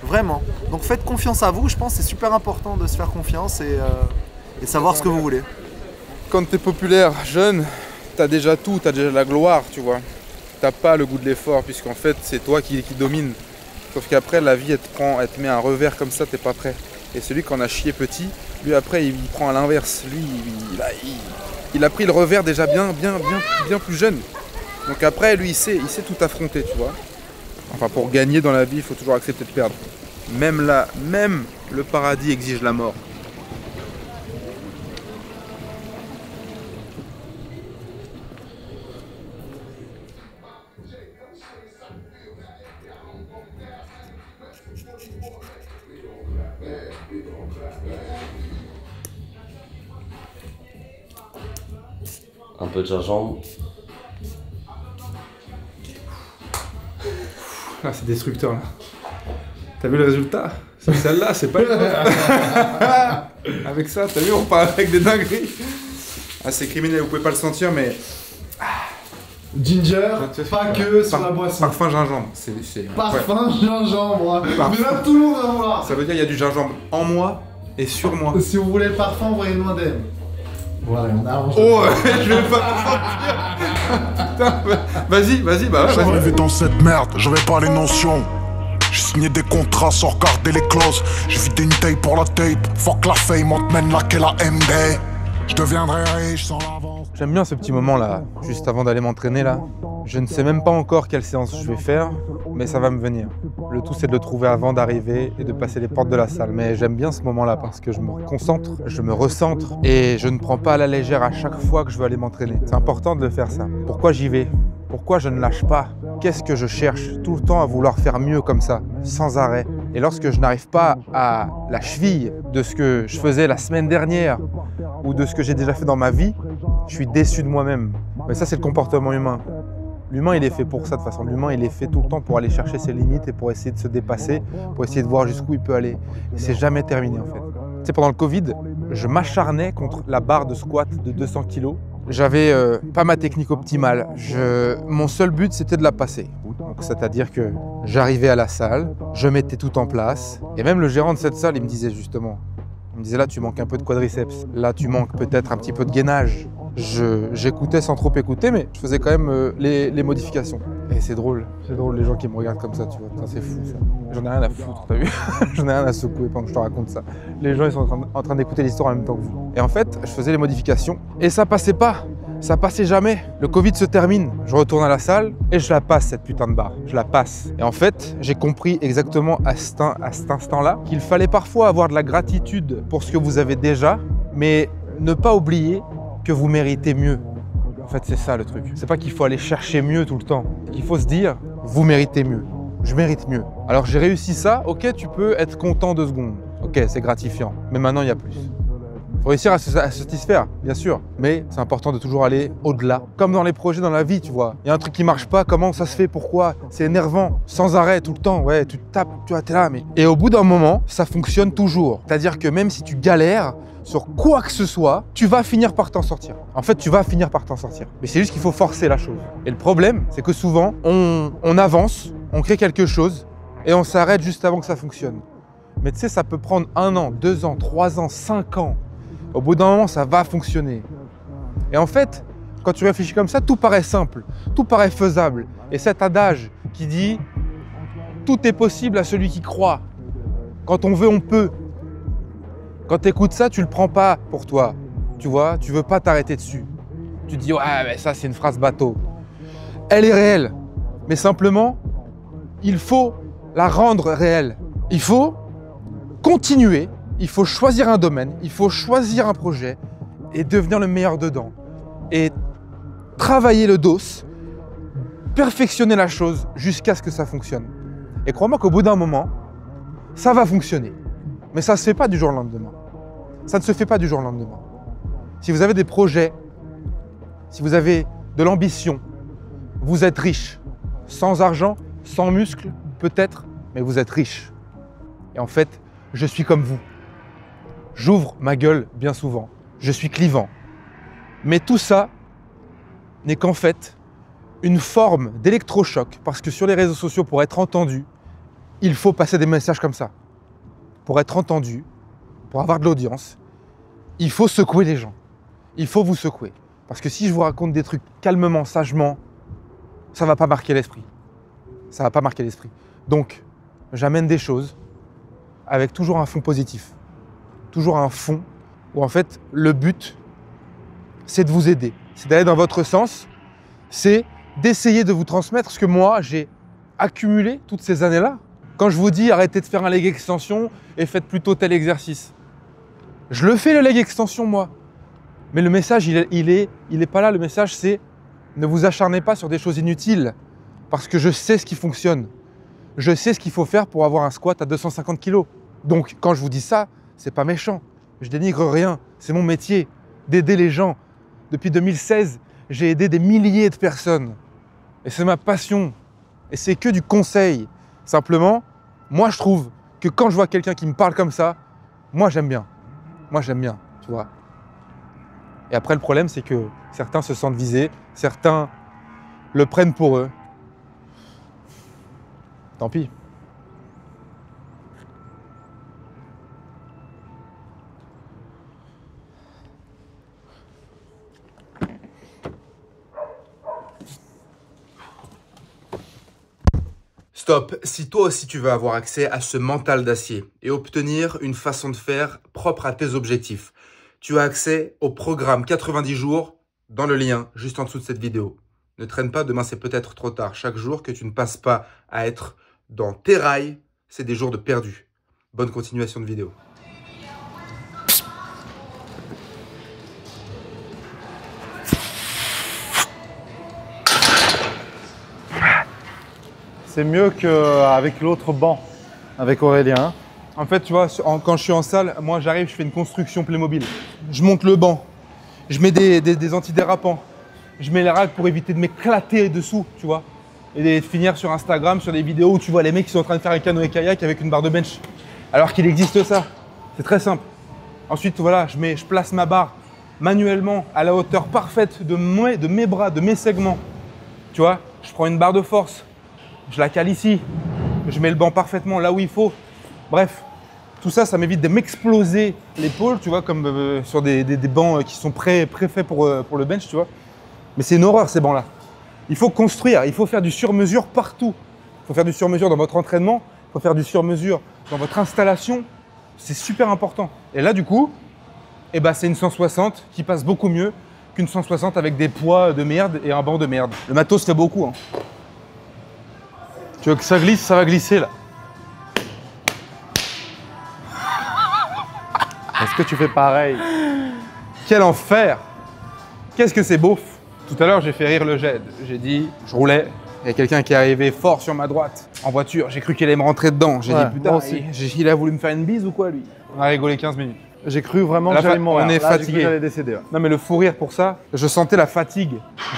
Vraiment. Donc faites confiance à vous, je pense que c'est super important de se faire confiance et savoir ce que vous voulez.
Quand t'es populaire, jeune, t'as déjà tout, t'as déjà la gloire, tu vois. T'as pas le goût de l'effort puisqu'en fait c'est toi qui domine. Sauf qu'après la vie elle te met un revers comme ça, t'es pas prêt. Et celui qui en a chié petit, lui après il prend à l'inverse. Lui il a pris le revers déjà bien plus jeune. Donc après lui il sait tout affronter, tu vois. Enfin pour gagner dans la vie il faut toujours accepter de perdre. Même là, même le paradis exige la mort.
Un peu de gingembre.
Là, c'est destructeur là. T'as vu le résultat? Celle-là, c'est pas une avec ça, t'as vu, on part avec des dingueries. Ah, c'est criminel, vous pouvez pas le sentir, mais.
Ginger, pas que sur la boisson.
Parfum gingembre.
Parfum gingembre. Mais là, tout le monde va voir.
Ça veut dire qu'il y a du gingembre en moi et sur moi.
Si vous voulez le parfum, envoyez-nous un DM. Voilà, on arrange.
Oh, je vais pas Putain, vas-y, bah ouais,
Je suis arrivé dans cette merde, j'avais pas les notions. J'ai signé des contrats sans regarder les clauses. J'ai vidé une taille pour la tape. Fuck la fame, on te mène là qu'est la MD. Je deviendrai riche sans l'avance.
J'aime bien ce petit moment là, juste avant d'aller m'entraîner là. Je ne sais même pas encore quelle séance je vais faire, mais ça va me venir. Le tout c'est de le trouver avant d'arriver et de passer les portes de la salle. Mais j'aime bien ce moment-là parce que je me concentre, je me recentre et je ne prends pas à la légère à chaque fois que je veux aller m'entraîner. C'est important de le faire ça. Pourquoi j'y vais? Pourquoi je ne lâche pas? Qu'est-ce que je cherche tout le temps à vouloir faire mieux comme ça, sans arrêt? Et lorsque je n'arrive pas à la cheville de ce que je faisais la semaine dernière ou de ce que j'ai déjà fait dans ma vie, je suis déçu de moi-même. Mais ça, c'est le comportement humain. L'humain, il est fait pour ça de toute façon. L'humain, il est fait tout le temps pour aller chercher ses limites et pour essayer de se dépasser, pour essayer de voir jusqu'où il peut aller. Et c'est jamais terminé en fait. Tu sais, pendant le Covid, je m'acharnais contre la barre de squat de 200 kg. J'avais pas ma technique optimale. Mon seul but, c'était de la passer. Donc, c'est-à-dire que j'arrivais à la salle, je mettais tout en place. Et même le gérant de cette salle, il me disait justement, il me disait là, tu manques un peu de quadriceps. Là, tu manques peut-être un petit peu de gainage. J'écoutais sans trop écouter, mais je faisais quand même les modifications. Et c'est drôle les gens qui me regardent comme ça, tu vois. Putain, c'est fou ça. J'en ai rien à foutre, t'as vu? J'en ai rien à secouer pendant que je te raconte ça. Les gens, ils sont en train d'écouter l'histoire en même temps que vous. Et en fait, je faisais les modifications et ça passait pas. Ça passait jamais. Le Covid se termine, je retourne à la salle et je la passe cette putain de barre. Je la passe. Et en fait, j'ai compris exactement à cet instant-là qu'il fallait parfois avoir de la gratitude pour ce que vous avez déjà, mais ne pas oublier que vous méritez mieux. En fait, c'est ça le truc. C'est pas qu'il faut aller chercher mieux tout le temps. Il faut se dire, vous méritez mieux. Je mérite mieux. Alors j'ai réussi ça, ok, tu peux être content 2 secondes. Ok, c'est gratifiant. Mais maintenant, il y a plus. Faut réussir à se satisfaire, bien sûr. Mais c'est important de toujours aller au-delà. Comme dans les projets dans la vie, tu vois. Il y a un truc qui marche pas, comment ça se fait, pourquoi? C'est énervant, sans arrêt, tout le temps. Ouais, tu te tapes, tu vois, t'es là. Mais... Et au bout d'un moment, ça fonctionne toujours. C'est-à-dire que même si tu galères, sur quoi que ce soit, tu vas finir par t'en sortir. En fait, tu vas finir par t'en sortir. Mais c'est juste qu'il faut forcer la chose. Et le problème, c'est que souvent, on avance, on crée quelque chose et on s'arrête juste avant que ça fonctionne. Mais tu sais, ça peut prendre 1 an, 2 ans, 3 ans, 5 ans. Au bout d'un moment, ça va fonctionner. Et en fait, quand tu réfléchis comme ça, tout paraît simple, tout paraît faisable. Et cet adage qui dit « Tout est possible à celui qui croit. Quand on veut, on peut ». Quand tu écoutes ça, tu le prends pas pour toi, tu vois, tu veux pas t'arrêter dessus. Tu te dis, ouais, mais ça c'est une phrase bateau. Elle est réelle, mais simplement, il faut la rendre réelle. Il faut continuer, il faut choisir un domaine, il faut choisir un projet et devenir le meilleur dedans. Et travailler le dos, perfectionner la chose jusqu'à ce que ça fonctionne. Et crois-moi qu'au bout d'un moment, ça va fonctionner. Mais ça ne se fait pas du jour au lendemain. Ça ne se fait pas du jour au lendemain. Si vous avez des projets, si vous avez de l'ambition, vous êtes riche. Sans argent, sans muscles, peut-être, mais vous êtes riche. Et en fait, je suis comme vous. J'ouvre ma gueule bien souvent. Je suis clivant. Mais tout ça n'est qu'en fait une forme d'électrochoc, parce que sur les réseaux sociaux, pour être entendu, il faut passer des messages comme ça. Pour être entendu, pour avoir de l'audience, il faut secouer les gens. Il faut vous secouer. Parce que si je vous raconte des trucs calmement, sagement, ça ne va pas marquer l'esprit. Ça ne va pas marquer l'esprit. Donc, j'amène des choses avec toujours un fond positif. Toujours un fond où en fait, le but, c'est de vous aider. C'est d'aller dans votre sens. C'est d'essayer de vous transmettre ce que moi, j'ai accumulé toutes ces années-là. Quand je vous dis arrêtez de faire un leg extension et faites plutôt tel exercice. Je le fais le leg extension moi. Mais le message, il est pas là. Le message, c'est ne vous acharnez pas sur des choses inutiles parce que je sais ce qui fonctionne. Je sais ce qu'il faut faire pour avoir un squat à 250 kg. Donc quand je vous dis ça, c'est pas méchant. Je dénigre rien. C'est mon métier d'aider les gens. Depuis 2016, j'ai aidé des milliers de personnes. Et c'est ma passion. Et c'est que du conseil. Simplement, moi je trouve que quand je vois quelqu'un qui me parle comme ça, moi j'aime bien. Moi j'aime bien, tu vois. Et après le problème c'est que certains se sentent visés, certains le prennent pour eux. Tant pis. Stop, si toi aussi tu veux avoir accès à ce mental d'acier et obtenir une façon de faire propre à tes objectifs, tu as accès au programme 90 jours dans le lien juste en dessous de cette vidéo. Ne traîne pas, demain c'est peut-être trop tard. Chaque jour que tu ne passes pas à être dans tes rails, c'est des jours de perdu. Bonne continuation de vidéo.
C'est mieux qu'avec l'autre banc, avec Aurélien.
En fait, tu vois, quand je suis en salle, moi j'arrive, je fais une construction Playmobil. Je monte le banc, je mets des antidérapants, je mets les racks pour éviter de m'éclater dessous, tu vois. Et de finir sur Instagram, sur des vidéos où tu vois les mecs qui sont en train de faire un canoë-kayak avec une barre de bench. Alors qu'il existe ça. C'est très simple. Ensuite, voilà, je place ma barre manuellement à la hauteur parfaite de mes bras, de mes segments. Tu vois, je prends une barre de force. Je la cale ici, je mets le banc parfaitement là où il faut. Bref, tout ça, ça m'évite de m'exploser l'épaule, tu vois, comme sur des bancs qui sont préfaits pour le bench, tu vois. Mais c'est une horreur, ces bancs-là. Il faut construire, il faut faire du sur-mesure partout. Il faut faire du sur-mesure dans votre entraînement, il faut faire du sur-mesure dans votre installation. C'est super important. Et là, du coup, eh ben, c'est une 160 qui passe beaucoup mieux qu'une 160 avec des poids de merde et un banc de merde. Le matos fait beaucoup, hein. Tu veux que ça glisse, ça va glisser là.
Est-ce que tu fais pareil?
Quel enfer! Qu'est-ce que c'est beauf! Tout à l'heure, j'ai fait rire le GED. J'ai dit, je roulais, il y a quelqu'un qui est arrivé fort sur ma droite, en voiture. J'ai cru qu'il allait me rentrer dedans. J'ai dit, putain, il a voulu me faire une bise ou quoi, lui? On a rigolé 15 minutes.
J'ai cru vraiment que j'allais mourir.
On est fatigué.
J'allais décéder. Ouais.
Non, mais le fou rire pour ça, je sentais la fatigue.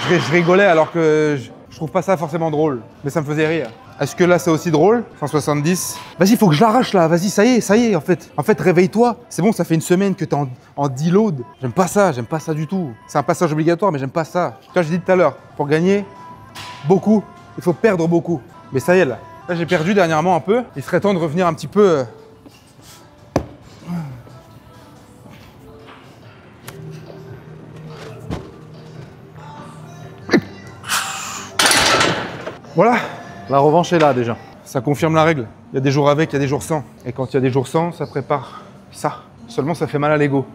Je rigolais alors que je trouve pas ça forcément drôle. Mais ça me faisait rire. Est-ce que là, c'est aussi drôle? 170. Vas-y, faut que je l'arrache là. Vas-y, ça y est, en fait. En fait, réveille-toi. C'est bon, ça fait une semaine que t'es en deload. J'aime pas ça du tout. C'est un passage obligatoire, mais j'aime pas ça. Tu vois, j'ai dit tout à l'heure, pour gagner beaucoup, il faut perdre beaucoup. Mais ça y est, là. Là, j'ai perdu dernièrement un peu. Il serait temps de revenir un petit peu... Voilà.
La revanche est là déjà.
Ça confirme la règle. Il y a des jours avec, il y a des jours sans. Et quand il y a des jours sans, ça prépare ça. Seulement, ça fait mal à l'ego.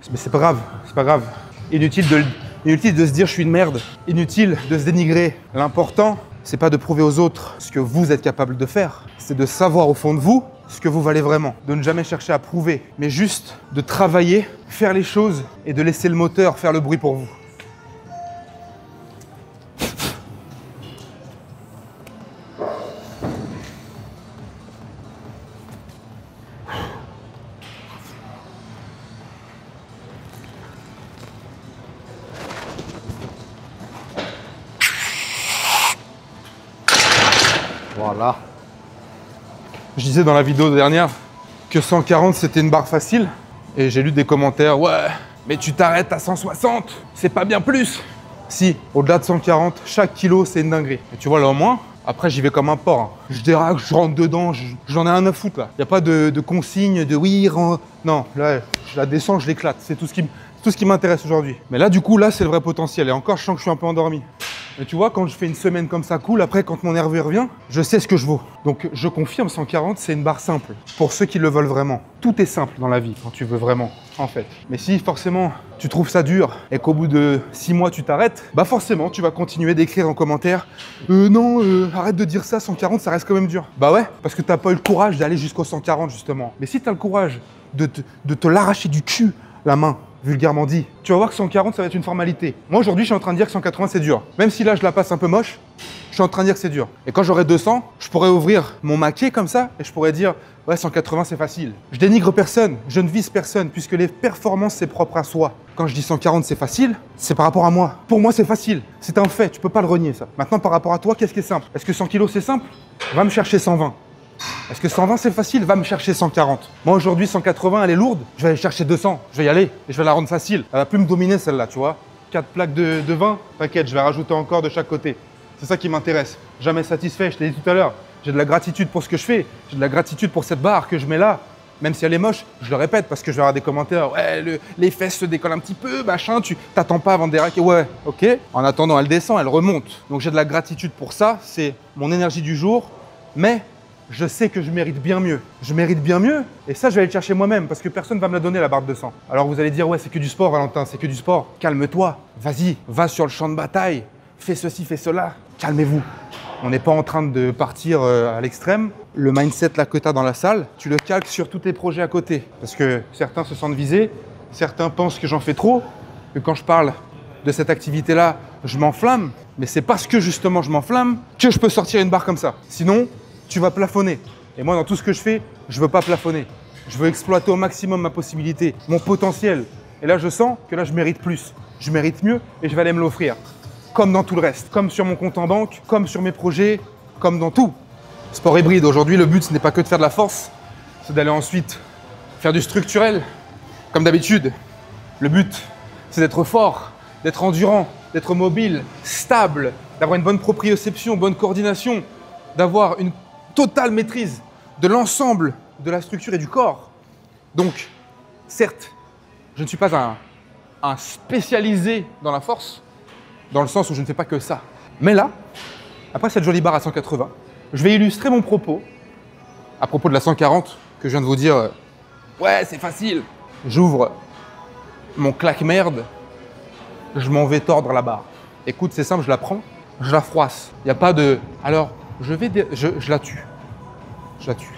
Mais c'est pas grave, c'est pas grave. Inutile de se dire je suis une merde. Inutile de se dénigrer. L'important, c'est pas de prouver aux autres ce que vous êtes capable de faire. C'est de savoir au fond de vous ce que vous valez vraiment. De ne jamais chercher à prouver, mais juste de travailler, faire les choses et de laisser le moteur faire le bruit pour vous.
Voilà.
Je disais dans la vidéo dernière que 140 c'était une barre facile et j'ai lu des commentaires, ouais, mais tu t'arrêtes à 160, c'est pas bien plus. Si, au-delà de 140, chaque kilo c'est une dinguerie. Et tu vois là au moins, après j'y vais comme un porc. Hein. Je déraque, je rentre dedans, j'en ai un à foutre là. Y a pas de consigne, de oui, non, là je la descends, je l'éclate, c'est tout ce qui m'intéresse aujourd'hui. Mais là du coup, là c'est le vrai potentiel et encore je sens que je suis un peu endormi. Et tu vois, quand je fais une semaine comme ça cool, après quand mon nerveux revient, je sais ce que je vaux. Donc je confirme, 140 c'est une barre simple. Pour ceux qui le veulent vraiment. Tout est simple dans la vie quand tu veux vraiment, en fait. Mais si forcément tu trouves ça dur et qu'au bout de 6 mois tu t'arrêtes, bah forcément tu vas continuer d'écrire en commentaire non, arrête de dire ça, 140 ça reste quand même dur. Bah ouais, parce que t'as pas eu le courage d'aller jusqu'au 140 justement. Mais si t'as le courage de te l'arracher du cul, la main, vulgairement dit, tu vas voir que 140 ça va être une formalité. Moi aujourd'hui je suis en train de dire que 180 c'est dur. Même si là je la passe un peu moche, je suis en train de dire que c'est dur. Et quand j'aurai 200, je pourrais ouvrir mon maquet comme ça et je pourrais dire ouais, 180 c'est facile. Je dénigre personne, je ne vise personne puisque les performances c'est propre à soi. Quand je dis 140 c'est facile, c'est par rapport à moi. Pour moi c'est facile, c'est un fait, tu peux pas le renier ça. Maintenant par rapport à toi, qu'est-ce qui est simple? Est-ce que 100 kilos c'est simple? Va me chercher 120. Est-ce que 120 c'est facile? Va me chercher 140. Moi aujourd'hui 180 elle est lourde, je vais aller chercher 200. Je vais y aller et je vais la rendre facile. Elle va plus me dominer celle-là, tu vois. 4 plaques de 20, t'inquiète, je vais rajouter encore de chaque côté. C'est ça qui m'intéresse. Jamais satisfait, je t'ai dit tout à l'heure. J'ai de la gratitude pour ce que je fais. J'ai de la gratitude pour cette barre que je mets là. Même si elle est moche, je le répète parce que je vais avoir des commentaires. Ouais, les fesses se décollent un petit peu, machin, tu t'attends pas avant de déraquer. Ouais, ok. En attendant, elle descend, elle remonte. Donc j'ai de la gratitude pour ça. C'est mon énergie du jour. Mais je sais que je mérite bien mieux. Je mérite bien mieux et ça, je vais aller le chercher moi-même parce que personne ne va me la donner, la barre de 200. Alors vous allez dire, ouais, c'est que du sport, Valentin, c'est que du sport. Calme-toi, vas-y, va sur le champ de bataille, fais ceci, fais cela. Calmez-vous. On n'est pas en train de partir à l'extrême. Le mindset là que tu as dans la salle, tu le calques sur tous tes projets à côté. Parce que certains se sentent visés, certains pensent que j'en fais trop, que quand je parle de cette activité-là, je m'enflamme. Mais c'est parce que justement je m'enflamme que je peux sortir une barre comme ça. Sinon, tu vas plafonner. Et moi, dans tout ce que je fais, je veux pas plafonner. Je veux exploiter au maximum ma possibilité, mon potentiel. Et là, je sens que là, je mérite plus. Je mérite mieux et je vais aller me l'offrir. Comme dans tout le reste. Comme sur mon compte en banque, comme sur mes projets, comme dans tout. Sport hybride, aujourd'hui, le but, ce n'est pas que de faire de la force. C'est d'aller ensuite faire du structurel. Comme d'habitude. Le but, c'est d'être fort, d'être endurant, d'être mobile, stable, d'avoir une bonne proprioception, bonne coordination, d'avoir une totale maîtrise de l'ensemble de la structure et du corps. Donc, certes, je ne suis pas un spécialisé dans la force, dans le sens où je ne fais pas que ça. Mais là, après cette jolie barre à 180, je vais illustrer mon propos à propos de la 140 que je viens de vous dire. Ouais, c'est facile. J'ouvre mon claque-merde, je m'en vais tordre la barre. Écoute, c'est simple, je la prends, je la froisse. Il n'y a pas de... Alors, je la tue. Je la tue.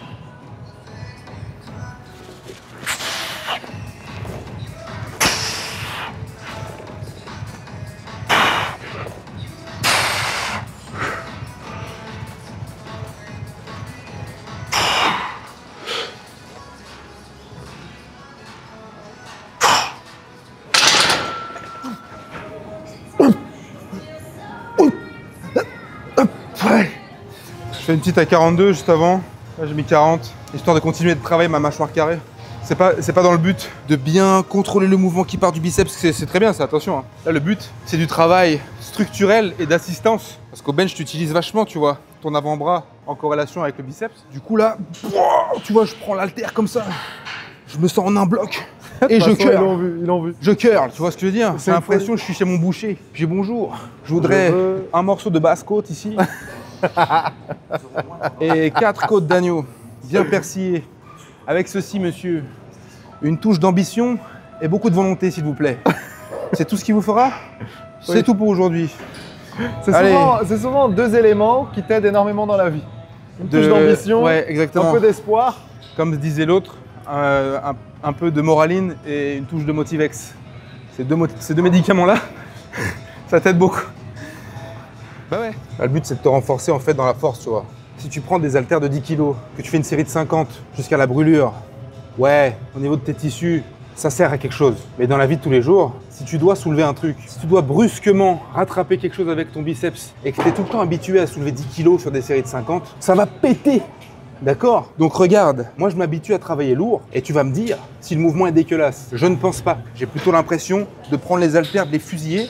Je fais une petite à 42 juste avant. Là, j'ai mis 40, histoire de continuer de travailler ma mâchoire carrée. C'est pas dans le but de bien contrôler le mouvement qui part du biceps, c'est très bien ça, attention. Hein. Là, le but, c'est du travail structurel et d'assistance. Parce qu'au bench, tu utilises vachement, tu vois, ton avant-bras en corrélation avec le biceps. Du coup, là, tu vois, je prends l'haltère comme ça. Je me sens en un bloc. Et je curl.
Ils l'ont vu.
Je curl, tu vois ce que je veux dire? J'ai l'impression que je suis chez mon boucher. Puis bonjour, je voudrais un morceau de basse côte ici. Et 4 côtes d'agneau, bien persillées. Avec ceci, monsieur, une touche d'ambition et beaucoup de volonté, s'il vous plaît. C'est tout ce qu'il vous fera? Oui. C'est tout pour aujourd'hui.
C'est souvent 2 éléments qui t'aident énormément dans la vie. Une touche d'ambition,
ouais, exactement.
un peu d'espoir.
Comme disait l'autre, un peu de moraline et une touche de Motivex. Ces deux médicaments-là, ça t'aide beaucoup. Bah ouais. Bah, le but, c'est de te renforcer en fait dans la force, tu vois. Si tu prends des haltères de 10 kg, que tu fais une série de 50 jusqu'à la brûlure, ouais, au niveau de tes tissus, ça sert à quelque chose. Mais dans la vie de tous les jours, si tu dois soulever un truc, si tu dois brusquement rattraper quelque chose avec ton biceps et que tu es tout le temps habitué à soulever 10 kg sur des séries de 50, ça va péter. D'accord? Donc regarde, moi je m'habitue à travailler lourd et tu vas me dire si le mouvement est dégueulasse. Je ne pense pas. J'ai plutôt l'impression de prendre les haltères, de les fusiller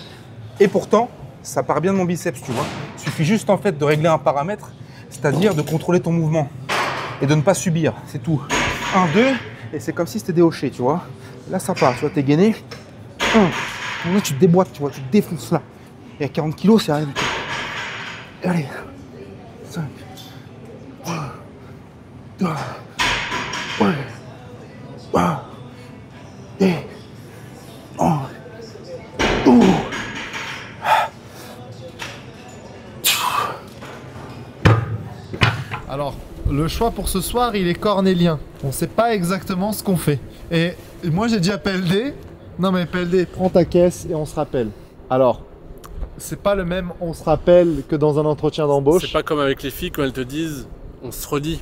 et pourtant, ça part bien de mon biceps, tu vois. Il suffit juste en fait de régler un paramètre, c'est-à-dire de contrôler ton mouvement et de ne pas subir, c'est tout. 1, 2, et c'est comme si c'était déhoché, tu vois. Là ça part, tu vois, t'es gainé. 1, là tu te déboîtes, tu vois, tu te défonces là. Et à 40 kg, c'est rien du tout. Allez, 5.
Alors, le choix pour ce soir, il est cornélien. On ne sait pas exactement ce qu'on fait. Et moi, j'ai dit à PLD, non mais PLD, prends ta caisse et on se rappelle. Alors, c'est pas le même on se rappelle que dans un entretien d'embauche.
C'est pas comme avec les filles quand elles te disent on se redit.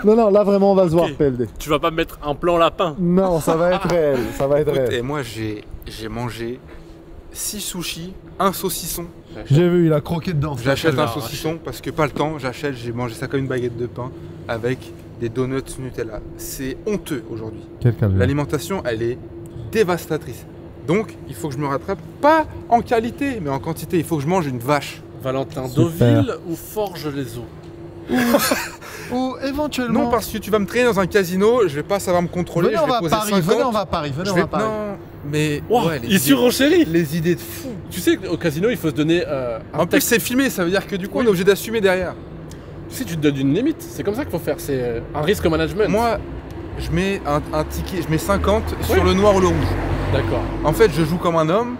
Non, là vraiment on va se voir PLD.
Tu vas pas mettre un plan lapin.
Non, ça va être réel, ça va être réel.
Et moi j'ai mangé 6 sushis, un saucisson.
J'ai vu, il a croqué dedans.
J'achète un saucisson parce que pas le temps, j'ai mangé ça comme une baguette de pain avec des donuts Nutella. C'est honteux aujourd'hui. L'alimentation, elle est dévastatrice. Donc, il faut que je me rattrape, pas en qualité, mais en quantité. Il faut que je mange une vache.
Valentin, Deauville ou Forges-les-Eaux?
Ou éventuellement...
Non, parce que tu vas me traîner dans un casino, je vais pas savoir me contrôler,
venez,
je vais poser 50.
Venez, on va à Paris,
Non, mais...
Wow,
ouais,
il surenchérit.
Les idées de fou.
Tu sais qu'au casino, il faut se donner
En plus, c'est filmé, ça veut dire que du coup, on est obligé d'assumer derrière.
Tu sais, tu te donnes une limite, c'est comme ça qu'il faut faire, c'est un risque management.
Moi, je mets un ticket, je mets 50 sur le noir ou le rouge.
D'accord.
En fait, je joue comme un homme.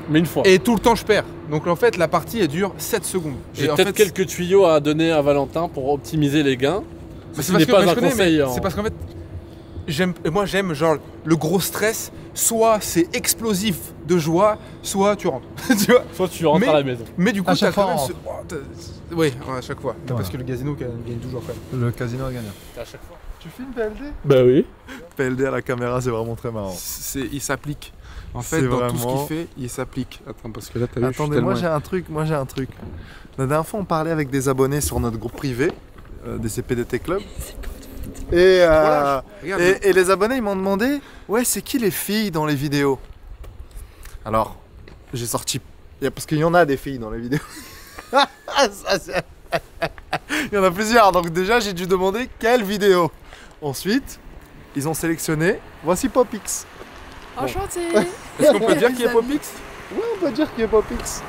Mais une fois.
Et tout le temps, je perds. Donc en fait, la partie, elle dure 7 secondes.
J'ai peut-être quelques tuyaux à donner à Valentin pour optimiser les gains.
Mais
ce n'est pas un conseil.
C'est parce qu'en fait, moi j'aime genre le gros stress. Soit c'est explosif de joie, soit tu rentres. Tu vois,
soit tu rentres à la maison.
Mais du coup,
à chaque fois,
oui, à chaque fois. Ouais. Parce que le casino gagne toujours quand même.
Le casino gagne.
À chaque fois.
Tu filmes PLD?
Bah oui.
PLD à la caméra, c'est vraiment très marrant.
Il s'applique. En fait, dans tout ce qu'il fait, il s'applique. Attends, parce que là, t'as vu,
attendez, moi j'ai un truc. La dernière fois, on parlait avec des abonnés sur notre groupe privé, des CPDT Club. Et les abonnés, ils m'ont demandé, ouais, c'est qui les filles dans les vidéos? Alors, j'ai sorti... Parce qu'il y en a des filles dans les vidéos. Il y en a plusieurs, donc déjà, j'ai dû demander quelle vidéo. Ensuite, ils ont sélectionné, voici Popix.
Enchanté.
Est-ce qu'on peut dire qui est Popix?
Oui, on peut dire qui est Popix.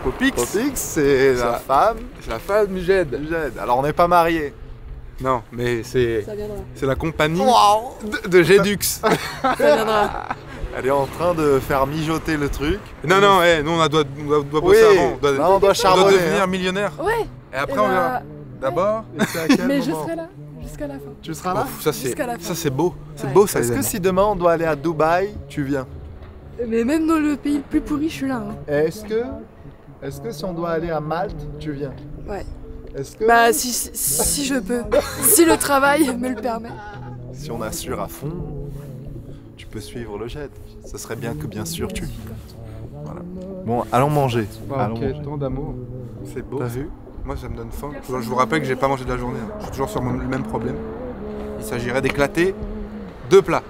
Popix,
c'est la femme.
C'est la femme du Jed.
Alors, on n'est pas mariés.
Non, mais c'est la compagnie de Jedux.
Ça viendra.
Elle est en train de faire mijoter le truc.
Non, nous on doit bosser avant.
On doit charbonner.
On doit devenir millionnaire.
Ouais.
Et après on verra. D'abord.
Mais je serai là jusqu'à la fin.
Tu seras là?
Ça c'est beau. C'est beau ça.
Est-ce que si demain on doit aller à Dubaï, tu viens?
Mais même dans le pays le plus pourri, je suis là. Hein.
Est-ce que si on doit aller à Malte, tu viens?
Ouais.
Est-ce que...
Bah si je peux. Si le travail me le permet.
Si on assure à fond, tu peux suivre le jet. Ça serait bien que bien sûr tu... Voilà. Bon, allons manger.
Allons manger. Tant d'amour. C'est beau.
T'as vu?
Moi ça me donne faim. Je vous rappelle que j'ai pas mangé de la journée. Je suis toujours sur le même problème. Il s'agirait d'éclater 2 plats.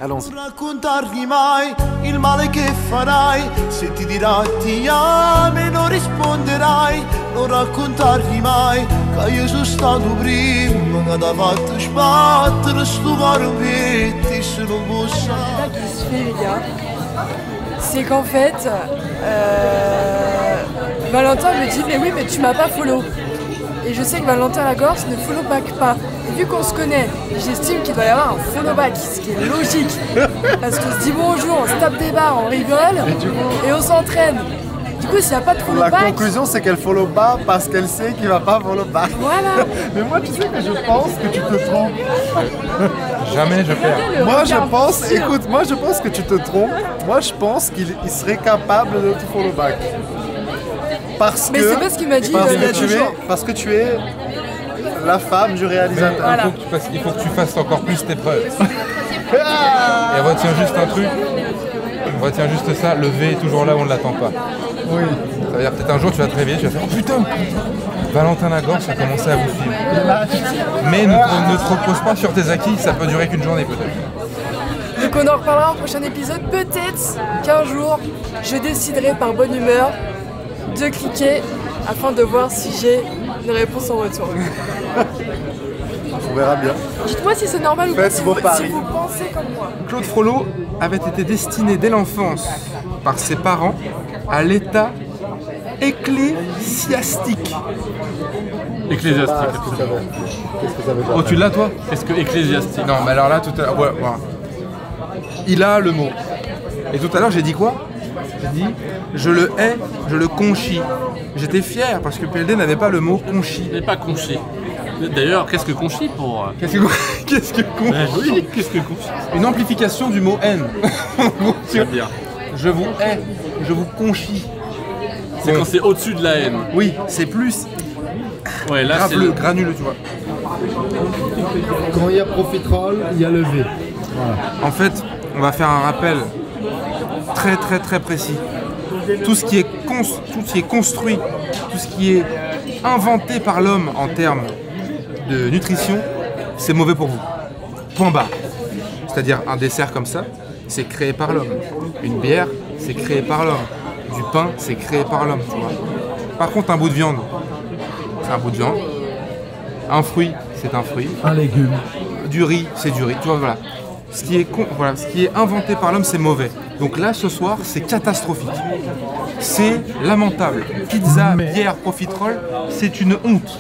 Allons-y.
Raccontargli mai il male che farai, se ti dirà ti amo e non risponderai. Non raccontargli mai che io sono stato prima che t'ha fatto sbattere sto caro petti se non posso.
C'est qui se fait les gars, c'est qu'en fait Valentin me dit mais oui mais tu m'as pas follow. Et je sais que Valentin Lagorce ne follow back pas. Et vu qu'on se connaît, j'estime qu'il doit y avoir un follow back, ce qui est logique. Parce qu'on se dit bonjour, on se tape des barres, on rigole et on s'entraîne. Du coup, s'il n'y a pas de follow back...
La conclusion, c'est qu'elle follow pas parce qu'elle sait qu'il va pas follow back.
Voilà.
Mais moi, tu sais que je pense que tu te trompes.
Jamais je perds.
Moi, je pense... Écoute, moi, je pense que tu te trompes. Moi, je pense qu'il serait capable de te follow back.
Mais c'est pas ce qu'il m'a dit.
Parce que tu es la femme du réalisateur.
Voilà.
Il faut que tu fasses encore plus tes preuves. Et retiens juste un truc. Retiens juste ça, le V est toujours là où on ne l'attend pas.
Oui.
Ça veut dire peut-être un jour tu vas te réveiller, tu vas faire oh putain, Valentin Lagorce a commencé à vous suivre. Mais ne te repose pas sur tes acquis, ça peut durer qu'une journée peut-être.
Donc on en reparlera au prochain épisode. Peut-être qu'un jour je déciderai par bonne humeur de cliquer afin de voir si j'ai une réponse en retour.
On verra bien.
Dites-moi si c'est normal ou pas, si vous pensez comme moi.
Claude Frollo avait été destiné dès l'enfance par ses parents à l'état ecclésiastique.
Ecclésiastique,
qu'est-ce que ça veut dire?
Oh, tu l'as toi?
Qu'est-ce que ecclésiastique?
Non, mais alors là, tout à l'heure, ouais. Il a le mot. Et tout à l'heure, j'ai dit quoi? J'ai dit, je le hais, je le conchis. J'étais fier parce que PLD n'avait pas le mot conchis.
Il n'est pas conchis. D'ailleurs, qu'est-ce que conchis pour...
Qu'est-ce que conchis?
Oui, qu'est-ce que conchis?
Une amplification du mot haine.
Très bien.
je vous hais, je vous conchis.
C'est quand c'est au-dessus de la haine.
Oui, c'est plus.
Ouais, là c'est
granuleux, tu vois.
Quand il y a profiterole, il y a levé. Voilà.
En fait, on va faire un rappel très précis. Tout ce qui est construit, tout ce qui est inventé par l'homme en termes de nutrition, c'est mauvais pour vous. Point barre. C'est-à-dire un dessert comme ça, c'est créé par l'homme. Une bière, c'est créé par l'homme. Du pain, c'est créé par l'homme, tu vois. Par contre, un bout de viande, c'est un bout de viande. Un fruit, c'est un fruit.
Un légume.
Du riz, c'est du riz. Tu vois, voilà. Ce qui est inventé par l'homme, c'est mauvais. Donc là, ce soir, c'est catastrophique. C'est lamentable. Pizza, bière, profiterole, c'est une honte.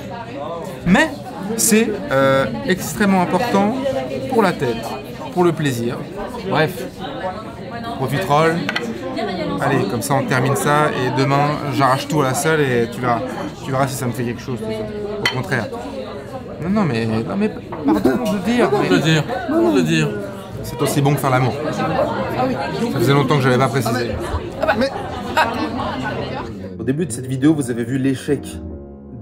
Mais c'est extrêmement important pour la tête, pour le plaisir. Bref, profiterole. Allez, comme ça on termine ça et demain j'arrache tout à la salle et tu verras si ça me fait quelque chose. Au contraire. Non mais pardon de dire. C'est aussi bon que faire l'amour. Ça faisait longtemps que je l'avais pas précisé. Au début de cette vidéo, vous avez vu l'échec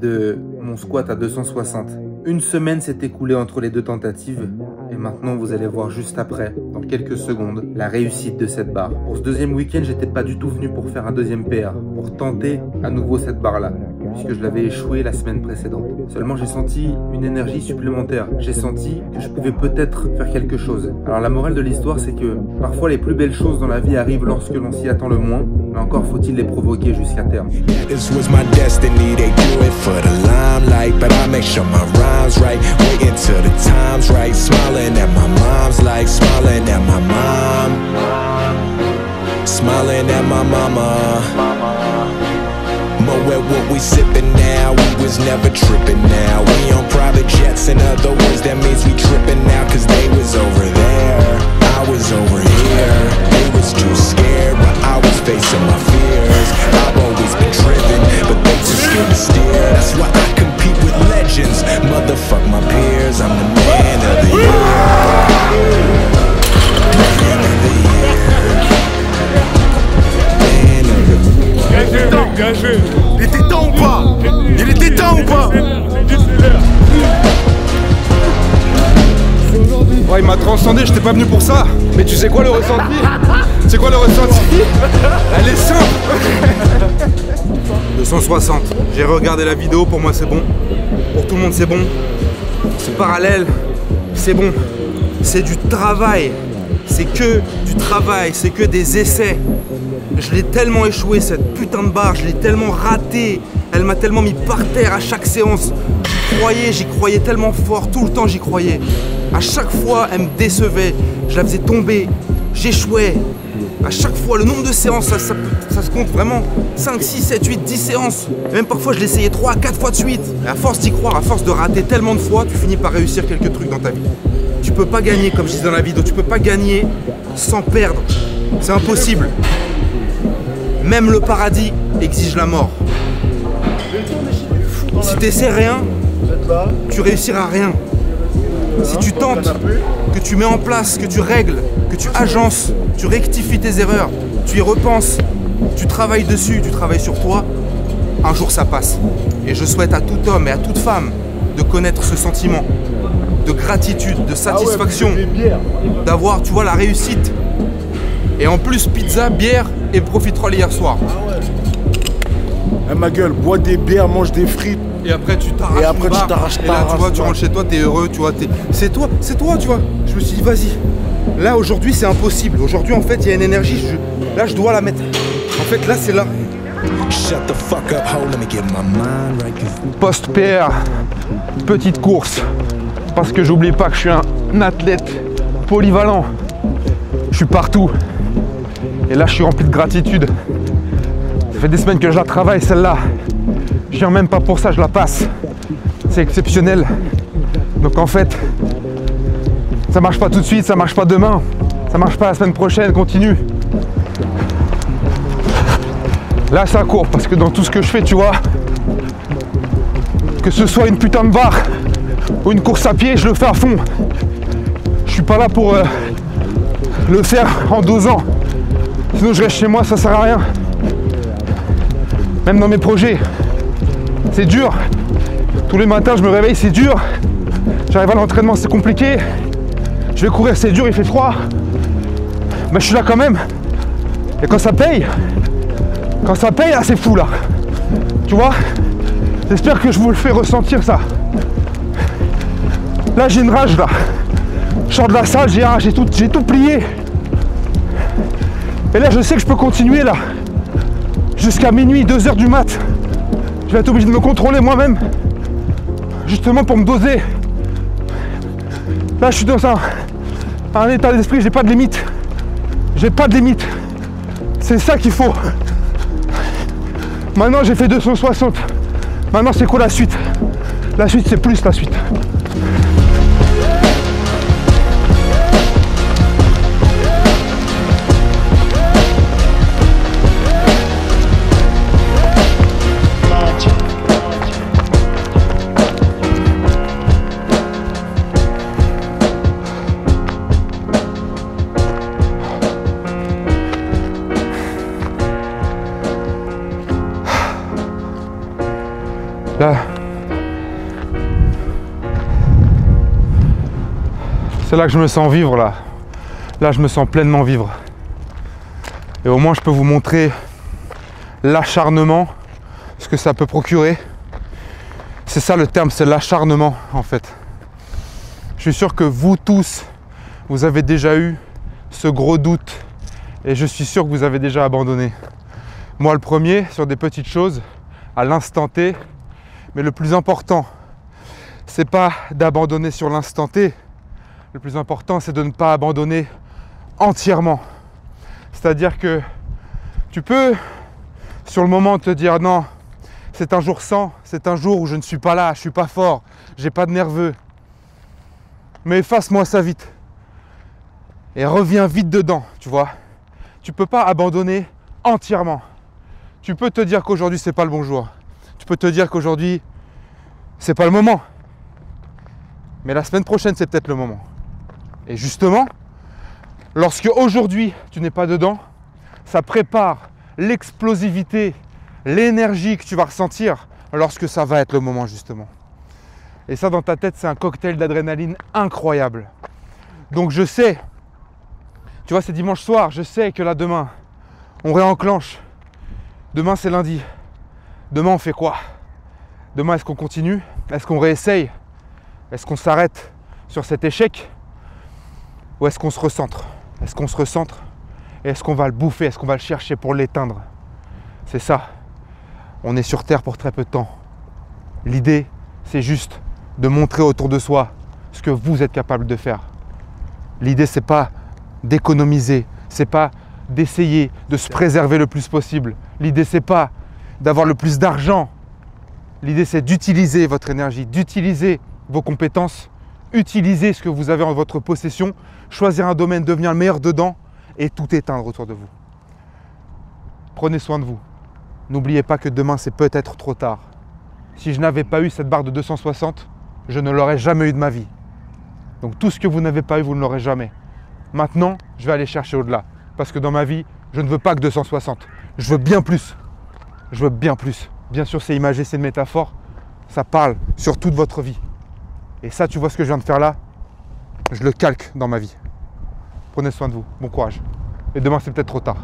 de mon squat à 260. Une semaine s'est écoulée entre les deux tentatives et maintenant vous allez voir juste après, dans quelques secondes, la réussite de cette barre. Pour ce deuxième week-end, j'étais pas du tout venu pour faire un deuxième PA, pour tenter à nouveau cette barre-là, puisque je l'avais échoué la semaine précédente. Seulement j'ai senti une énergie supplémentaire. J'ai senti que je pouvais peut-être faire quelque chose. Alors la morale de l'histoire, c'est que parfois les plus belles choses dans la vie arrivent lorsque l'on s'y attend le moins, mais encore faut-il les provoquer jusqu'à terme.
This was my destiny, they do it for the limelight, but I make sure my rhymes right, waiting till the time's right, smiling at my mom's like, smiling at my mom, smiling at my mama. Mo at what we sippin' now, we was never trippin' now, we on private jets, in other words that means we trippin' now, cause they was over there, I was over here, they was too scared, but I was facing my fears, I've always been driven, but they too scared to steer, that's why I compete with legends, motherfuck my peers, I'm the man of the year, man of the year, man of the year.
Il était temps ou pas? Il était temps ou pas?
Ouais, il m'a transcendé, j'étais pas venu pour ça. Mais tu sais quoi le ressenti? C'est quoi le ressenti? Elle est simple. 260. J'ai regardé la vidéo, pour moi c'est bon. Pour tout le monde c'est bon. C'est parallèle, c'est bon. C'est du travail. C'est que du travail, c'est que des essais. Je l'ai tellement échoué cette putain de barre, je l'ai tellement raté. Elle m'a tellement mis par terre à chaque séance. J'y croyais tellement fort, tout le temps j'y croyais. À chaque fois, elle me décevait, je la faisais tomber, j'échouais. À chaque fois, le nombre de séances, ça se compte vraiment 5, 6, 7, 8, 10 séances. Et même parfois, je l'essayais 3, 4 fois de suite. Et à force d'y croire, à force de rater tellement de fois, tu finis par réussir quelques trucs dans ta vie. Tu peux pas gagner, comme je disais dans la vidéo, tu peux pas gagner sans perdre. C'est impossible. Même le paradis exige la mort. Si tu essaies rien, tu réussiras rien. Si tu tentes, que tu mets en place, que tu règles, que tu agences, tu rectifies tes erreurs, tu y repenses, tu travailles dessus, tu travailles sur toi, un jour ça passe. Et je souhaite à tout homme et à toute femme de connaître ce sentiment de gratitude, de satisfaction, d'avoir, tu vois, la réussite. Et en plus, pizza, bière et profiterole hier soir.
Eh ma gueule, bois des bières, mange des frites.
Et après tu t'arraches.
Et après tu t'arraches.
Et là tu vois, tu rentres chez toi, t'es heureux, tu vois, c'est toi, tu vois. Je me suis dit vas-y. Là aujourd'hui c'est impossible. Aujourd'hui en fait il y a une énergie. Là je dois la mettre. En fait là c'est là. Post-PR, petite course. Parce que j'oublie pas que je suis un athlète polyvalent. Je suis partout. Et là je suis rempli de gratitude. Ça fait des semaines que je la travaille celle-là. Je viens même pas pour ça, je la passe. C'est exceptionnel. Donc en fait, ça marche pas tout de suite, ça marche pas demain, ça marche pas la semaine prochaine, continue. Là ça court parce que dans tout ce que je fais, tu vois, que ce soit une putain de barre ou une course à pied, je le fais à fond. Je suis pas là pour le faire en dosant. Sinon je reste chez moi, ça sert à rien. Même dans mes projets, c'est dur. Tous les matins je me réveille, c'est dur. J'arrive à l'entraînement, c'est compliqué. Je vais courir, c'est dur, il fait froid. Mais je suis là quand même. Et quand ça paye, là c'est fou là. Tu vois? J'espère que je vous le fais ressentir ça. Là j'ai une rage là. Je sors de la salle, j'ai tout plié. Et là je sais que je peux continuer là. Jusqu'à minuit, 2 h du mat. Je vais être obligé de me contrôler moi-même. Justement pour me doser. Là je suis dans un état d'esprit, j'ai pas de limite. J'ai pas de limite. C'est ça qu'il faut. Maintenant j'ai fait 260. Maintenant c'est quoi la suite? La suite c'est plus la suite. Là, c'est là que je me sens vivre là. Là, je me sens pleinement vivre. Et au moins, je peux vous montrer l'acharnement, ce que ça peut procurer. C'est ça le terme, c'est l'acharnement en fait. Je suis sûr que vous tous, vous avez déjà eu ce gros doute et je suis sûr que vous avez déjà abandonné. Moi, le premier, sur des petites choses, à l'instant T. Mais le plus important, c'est pas d'abandonner sur l'instant T. Le plus important, c'est de ne pas abandonner entièrement. C'est-à-dire que tu peux, sur le moment, te dire non, c'est un jour sans, c'est un jour où je ne suis pas là, je suis pas fort, j'ai pas de nerveux. Mais efface-moi ça vite. Et reviens vite dedans, tu vois. Tu peux pas abandonner entièrement. Tu peux te dire qu'aujourd'hui, c'est pas le bon jour. Tu peux te dire qu'aujourd'hui, c'est pas le moment. Mais la semaine prochaine, c'est peut-être le moment. Et justement, lorsque aujourd'hui, tu n'es pas dedans, ça prépare l'explosivité, l'énergie que tu vas ressentir lorsque ça va être le moment, justement. Et ça, dans ta tête, c'est un cocktail d'adrénaline incroyable. Donc je sais, tu vois, c'est dimanche soir, je sais que là, demain, on réenclenche. Demain, c'est lundi. Demain, on fait quoi? Demain, est-ce qu'on continue? Est-ce qu'on réessaye? Est-ce qu'on s'arrête sur cet échec? Ou est-ce qu'on se recentre? Est-ce qu'on se recentre? Et est-ce qu'on va le bouffer? Est-ce qu'on va le chercher pour l'éteindre? C'est ça. On est sur Terre pour très peu de temps. L'idée, c'est juste de montrer autour de soi ce que vous êtes capable de faire. L'idée, c'est pas d'économiser, c'est pas d'essayer de se préserver le plus possible. L'idée, c'est pas d'avoir le plus d'argent. L'idée, c'est d'utiliser votre énergie, d'utiliser vos compétences, utiliser ce que vous avez en votre possession, choisir un domaine, devenir le meilleur dedans et tout éteindre autour de vous. Prenez soin de vous. N'oubliez pas que demain, c'est peut-être trop tard. Si je n'avais pas eu cette barre de 260, je ne l'aurais jamais eu de ma vie. Donc tout ce que vous n'avez pas eu, vous ne l'aurez jamais. Maintenant, je vais aller chercher au-delà. Parce que dans ma vie, je ne veux pas que 260. Je veux bien plus. Je veux bien plus. Bien sûr, c'est imagé, c'est une métaphore. Ça parle sur toute votre vie. Et ça, tu vois ce que je viens de faire là? Je le calque dans ma vie. Prenez soin de vous. Bon courage. Et demain, c'est peut-être trop tard.